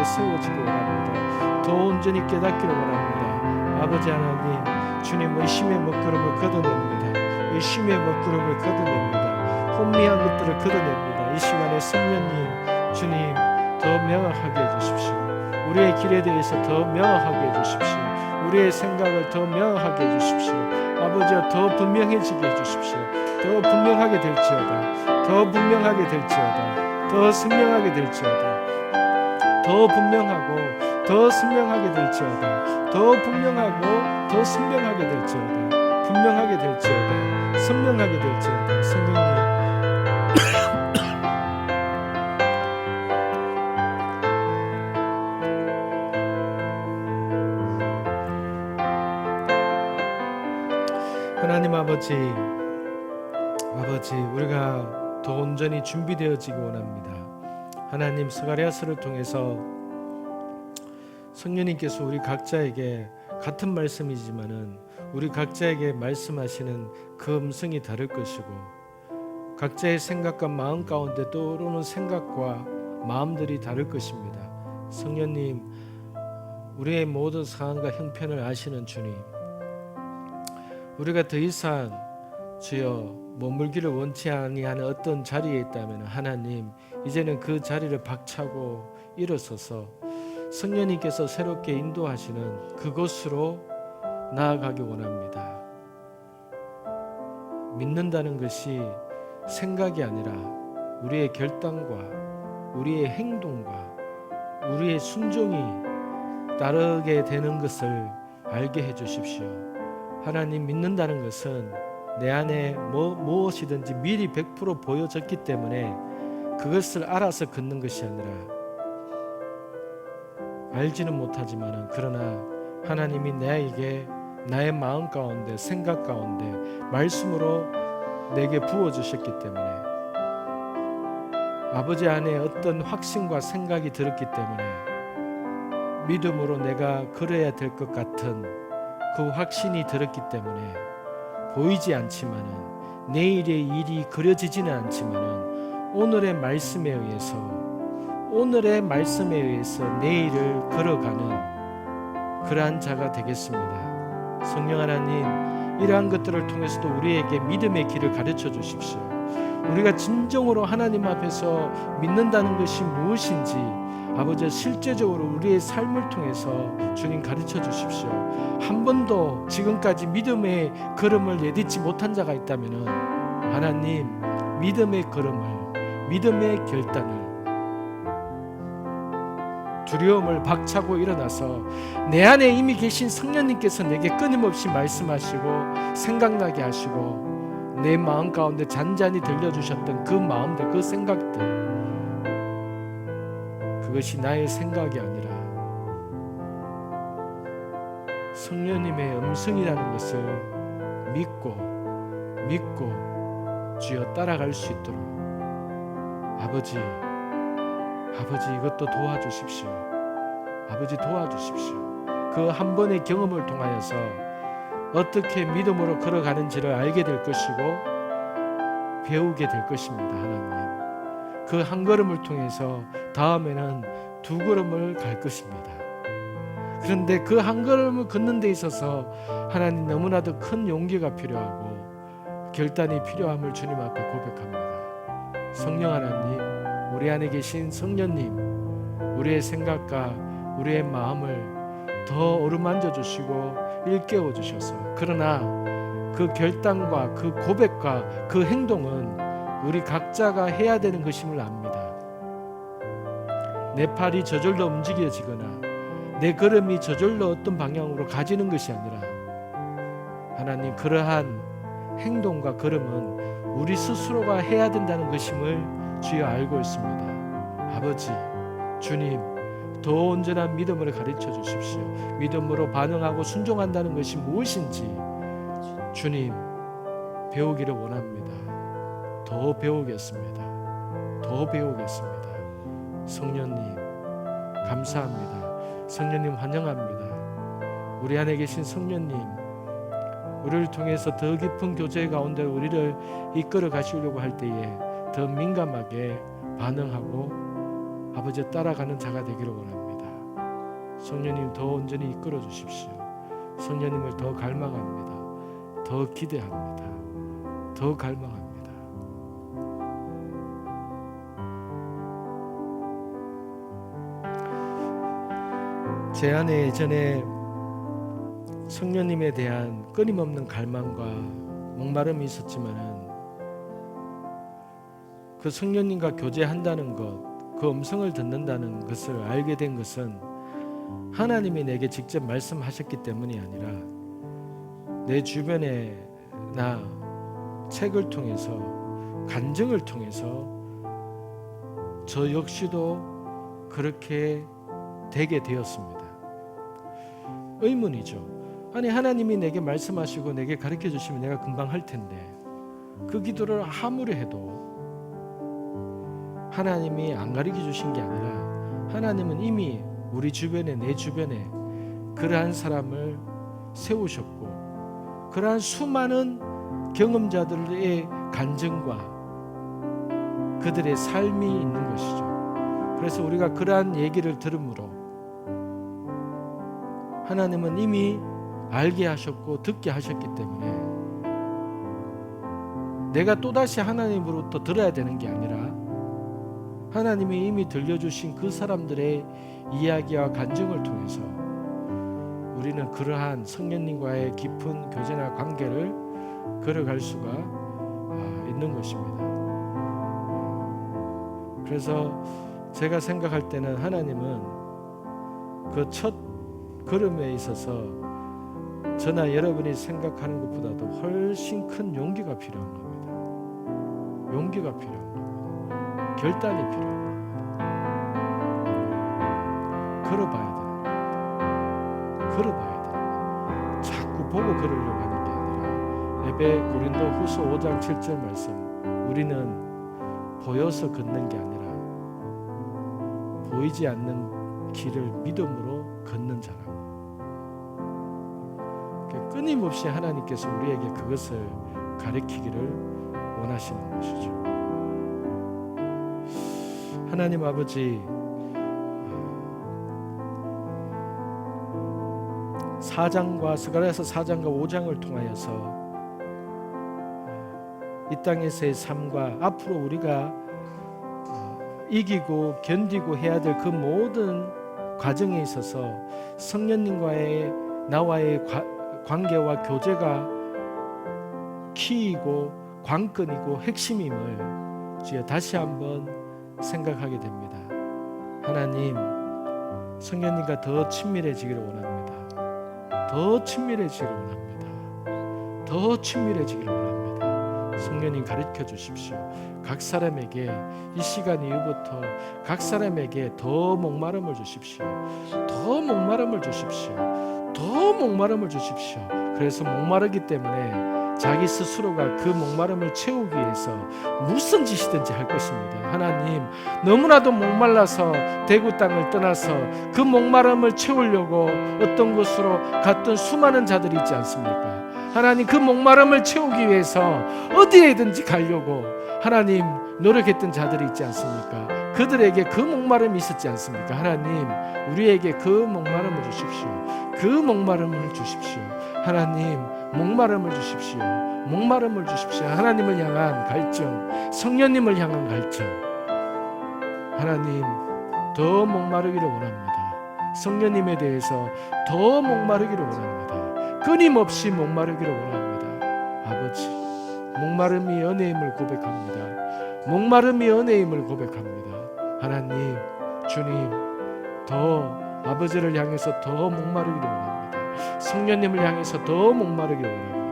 세워지기 원합니다. 더 온전히 깨닫기를 원합니다. 아버지 하나님, 주님 의심의 먹구름을 걷어냅니다. 의심의 먹구름을 걷어냅니다. 혼미한 것들을 걷어냅니다. 이 시간에 성령님, 주님 더 명확하게 해주십시오. 우리의 길에 대해서 더 명확하게 해주십시오. 우리의 생각을 더 명확하게 해주십시오. 아버지여, 더 분명해지게 해주십시오. 더 분명하게 될지어다. 더 분명하게 될지어다. 더 선명하게 될지어다. 더 분명하고 더 선명하게 될지어다. 더 분명하고 더 선명하게 될지어다. 분명하게 될지어다. 선명하게 될지어다. 성령님, 하나님 아버지, 우리가 더 온전히 준비되어지기 원합니다. 하나님, 스가랴서를 통해서 성령님께서 우리 각자에게 같은 말씀이지만은 우리 각자에게 말씀하시는 그 음성이 다를 것이고, 각자의 생각과 마음 가운데 떠오르는 생각과 마음들이 다를 것입니다. 성령님, 우리의 모든 상황과 형편을 아시는 주님, 우리가 더 이상 주여 머물기를 원치 아니하는 어떤 자리에 있다면 하나님, 이제는 그 자리를 박차고 일어서서 성령님께서 새롭게 인도하시는 그곳으로 나아가기 원합니다. 믿는다는 것이 생각이 아니라 우리의 결단과 우리의 행동과 우리의 순종이 따르게 되는 것을 알게 해주십시오. 하나님, 믿는다는 것은 내 안에 무엇이든지 미리 100% 보여졌기 때문에 그것을 알아서 걷는 것이 아니라, 알지는 못하지만 그러나 하나님이 나에게 나의 마음 가운데, 생각 가운데 말씀으로 내게 부어주셨기 때문에, 아버지 안에 어떤 확신과 생각이 들었기 때문에 믿음으로 내가 걸어야 될 것 같은 그 확신이 들었기 때문에 보이지 않지만은, 내일의 일이 그려지지는 않지만은 오늘의 말씀에 의해서 내일을 걸어가는 그러한 자가 되겠습니다. 성령 하나님, 이러한 것들을 통해서도 우리에게 믿음의 길을 가르쳐 주십시오. 우리가 진정으로 하나님 앞에서 믿는다는 것이 무엇인지 아버지, 실제적으로 우리의 삶을 통해서 주님 가르쳐 주십시오. 한 번도 지금까지 믿음의 걸음을 내딛지 못한 자가 있다면 하나님, 믿음의 걸음을, 믿음의 결단을 두려움을 박차고 일어나서 내 안에 이미 계신 성령님께서 내게 끊임없이 말씀하시고 생각나게 하시고 내 마음 가운데 잔잔히 들려주셨던 그 마음들, 그 생각들, 그것이 나의 생각이 아니라 성령님의 음성이라는 것을 믿고 주여 따라갈 수 있도록 아버지 이것도 도와주십시오. 아버지 도와주십시오. 그 한 번의 경험을 통하여서 어떻게 믿음으로 걸어가는지를 알게 될 것이고 배우게 될 것입니다. 하나님, 그 한 걸음을 통해서 다음에는 두 걸음을 갈 것입니다. 그런데 그 한 걸음을 걷는 데 있어서 하나님 너무나도 큰 용기가 필요하고 결단이 필요함을 주님 앞에 고백합니다. 성령 하나님, 우리 안에 계신 성령님, 우리의 생각과 우리의 마음을 더 어루만져 주시고 일깨워 주셔서, 그러나 그 결단과 그 고백과 그 행동은 우리 각자가 해야 되는 것임을 압니다. 내 팔이 저절로 움직여지거나 내 걸음이 저절로 어떤 방향으로 가지는 것이 아니라 하나님, 그러한 행동과 걸음은 우리 스스로가 해야 된다는 것임을 주여 알고 있습니다. 아버지, 주님, 더 온전한 믿음을 가르쳐 주십시오. 믿음으로 반응하고 순종한다는 것이 무엇인지 주님 배우기를 원합니다. 더 배우겠습니다. 성령님 감사합니다. 성령님 환영합니다. 우리 안에 계신 성령님, 우리를 통해서 더 깊은 교제 가운데 우리를 이끌어 가시려고 할 때에 더 민감하게 반응하고 아버지 따라가는 자가 되기를 원합니다. 성령님 더 온전히 이끌어 주십시오. 성령님을 더 갈망합니다. 더 기대합니다. 더 갈망합니다. 제 안에 예전에 성령님에 대한 끊임없는 갈망과 목마름이 있었지만은 그 성령님과 교제한다는 것, 그 음성을 듣는다는 것을 알게 된 것은 하나님이 내게 직접 말씀하셨기 때문이 아니라 내 주변에 나 책을 통해서, 간증을 통해서 저 역시도 그렇게 되게 되었습니다. 의문이죠. 아니, 하나님이 내게 말씀하시고 내게 가르쳐 주시면 내가 금방 할 텐데 그 기도를 아무리 해도 하나님이 안 가르쳐 주신 게 아니라 하나님은 이미 우리 주변에, 내 주변에 그러한 사람을 세우셨고 그러한 수많은 경험자들의 간증과 그들의 삶이 있는 것이죠. 그래서 우리가 그러한 얘기를 들으므로 하나님은 이미 알게 하셨고 듣게 하셨기 때문에 내가 또다시 하나님으로부터 들어야 되는 게 아니라 하나님이 이미 들려주신 그 사람들의 이야기와 간증을 통해서 우리는 그러한 성령님과의 깊은 교제나 관계를 걸어갈 수가 있는 것입니다. 그래서 제가 생각할 때는 하나님은 그 첫 걸음에 있어서 저나 여러분이 생각하는 것보다도 훨씬 큰 용기가 필요한 겁니다. 용기가 필요한 겁니다. 결단이 필요한 겁니다. 걸어봐야 되는 겁니다. 자꾸 보고 걸으려고 하는 게 아니라 에베 고린도 후서 5장 7절 말씀, 우리는 보여서 걷는 게 아니라 보이지 않는 길을 믿음으로 걷는 자라고. 끊임없이 하나님께서 우리에게 그것을 가르치기를 원하시는 것이죠. 하나님 아버지, 스가랴서 4장과 5장을 통하여서 이 땅에서의 삶과 앞으로 우리가 이기고 견디고 해야 될 그 모든 과정에 있어서 성령님과의 나와의 관계와 교제가 키이고 관건이고 핵심임을 주여 다시 한번 생각하게 됩니다. 하나님, 성령님과 더 친밀해지기를 원합니다. 더 친밀해지기를 원합니다. 더 친밀해지기를 원합니다. 성령님 가르쳐 주십시오. 각 사람에게 이 시간 이후부터 각 사람에게 더 목마름을 주십시오. 더 목마름을 주십시오. 더 목마름을 주십시오. 그래서 목마르기 때문에 자기 스스로가 그 목마름을 채우기 위해서 무슨 짓이든지 할 것입니다. 하나님, 너무나도 목말라서 대구 땅을 떠나서 그 목마름을 채우려고 어떤 곳으로 갔던 수많은 자들이 있지 않습니까? 하나님, 그 목마름을 채우기 위해서 어디에든지 가려고 하나님 노력했던 자들이 있지 않습니까? 그들에게 그 목마름이 있었지 않습니까? 하나님, 우리에게 그 목마름을 주십시오. 그 목마름을 주십시오. 하나님, 목마름을 주십시오. 목마름을 주십시오. 하나님을 향한 갈증, 성령님을 향한 갈증. 하나님, 더 목마르기를 원합니다. 성령님에 대해서 더 목마르기를 원합니다. 끊임없이 목마르기를 원합니다. 아버지, 목마름이 은혜임을 고백합니다. 목마름이 은혜임을 고백합니다. 하나님, 주님, 더 아버지를 향해서 더 목마르기를 원합니다. 성령님을 향해서 더 목마르기를 원합니다.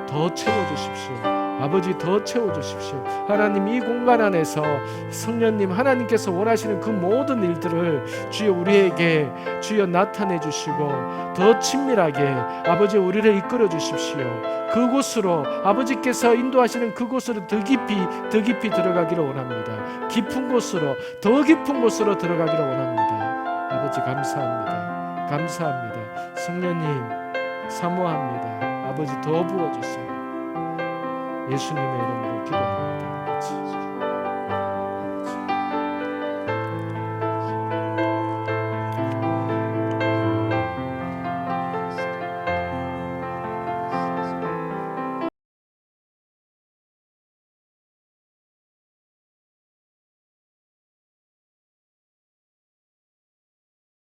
더 채워주십시오. 아버지, 더 채워주십시오. 하나님, 이 공간 안에서 성령님, 하나님께서 원하시는 그 모든 일들을 주여 우리에게 주여 나타내 주시고 더 친밀하게 아버지 우리를 이끌어 주십시오. 그곳으로 아버지께서 인도하시는 그곳으로 더 깊이 들어가기를 원합니다. 깊은 곳으로, 더 깊은 곳으로 들어가기를 원합니다. 아버지, 감사합니다. 감사합니다. 성령님, 사모합니다. 아버지, 더 부어주세요. 예수님의 이름으로 기도합니다.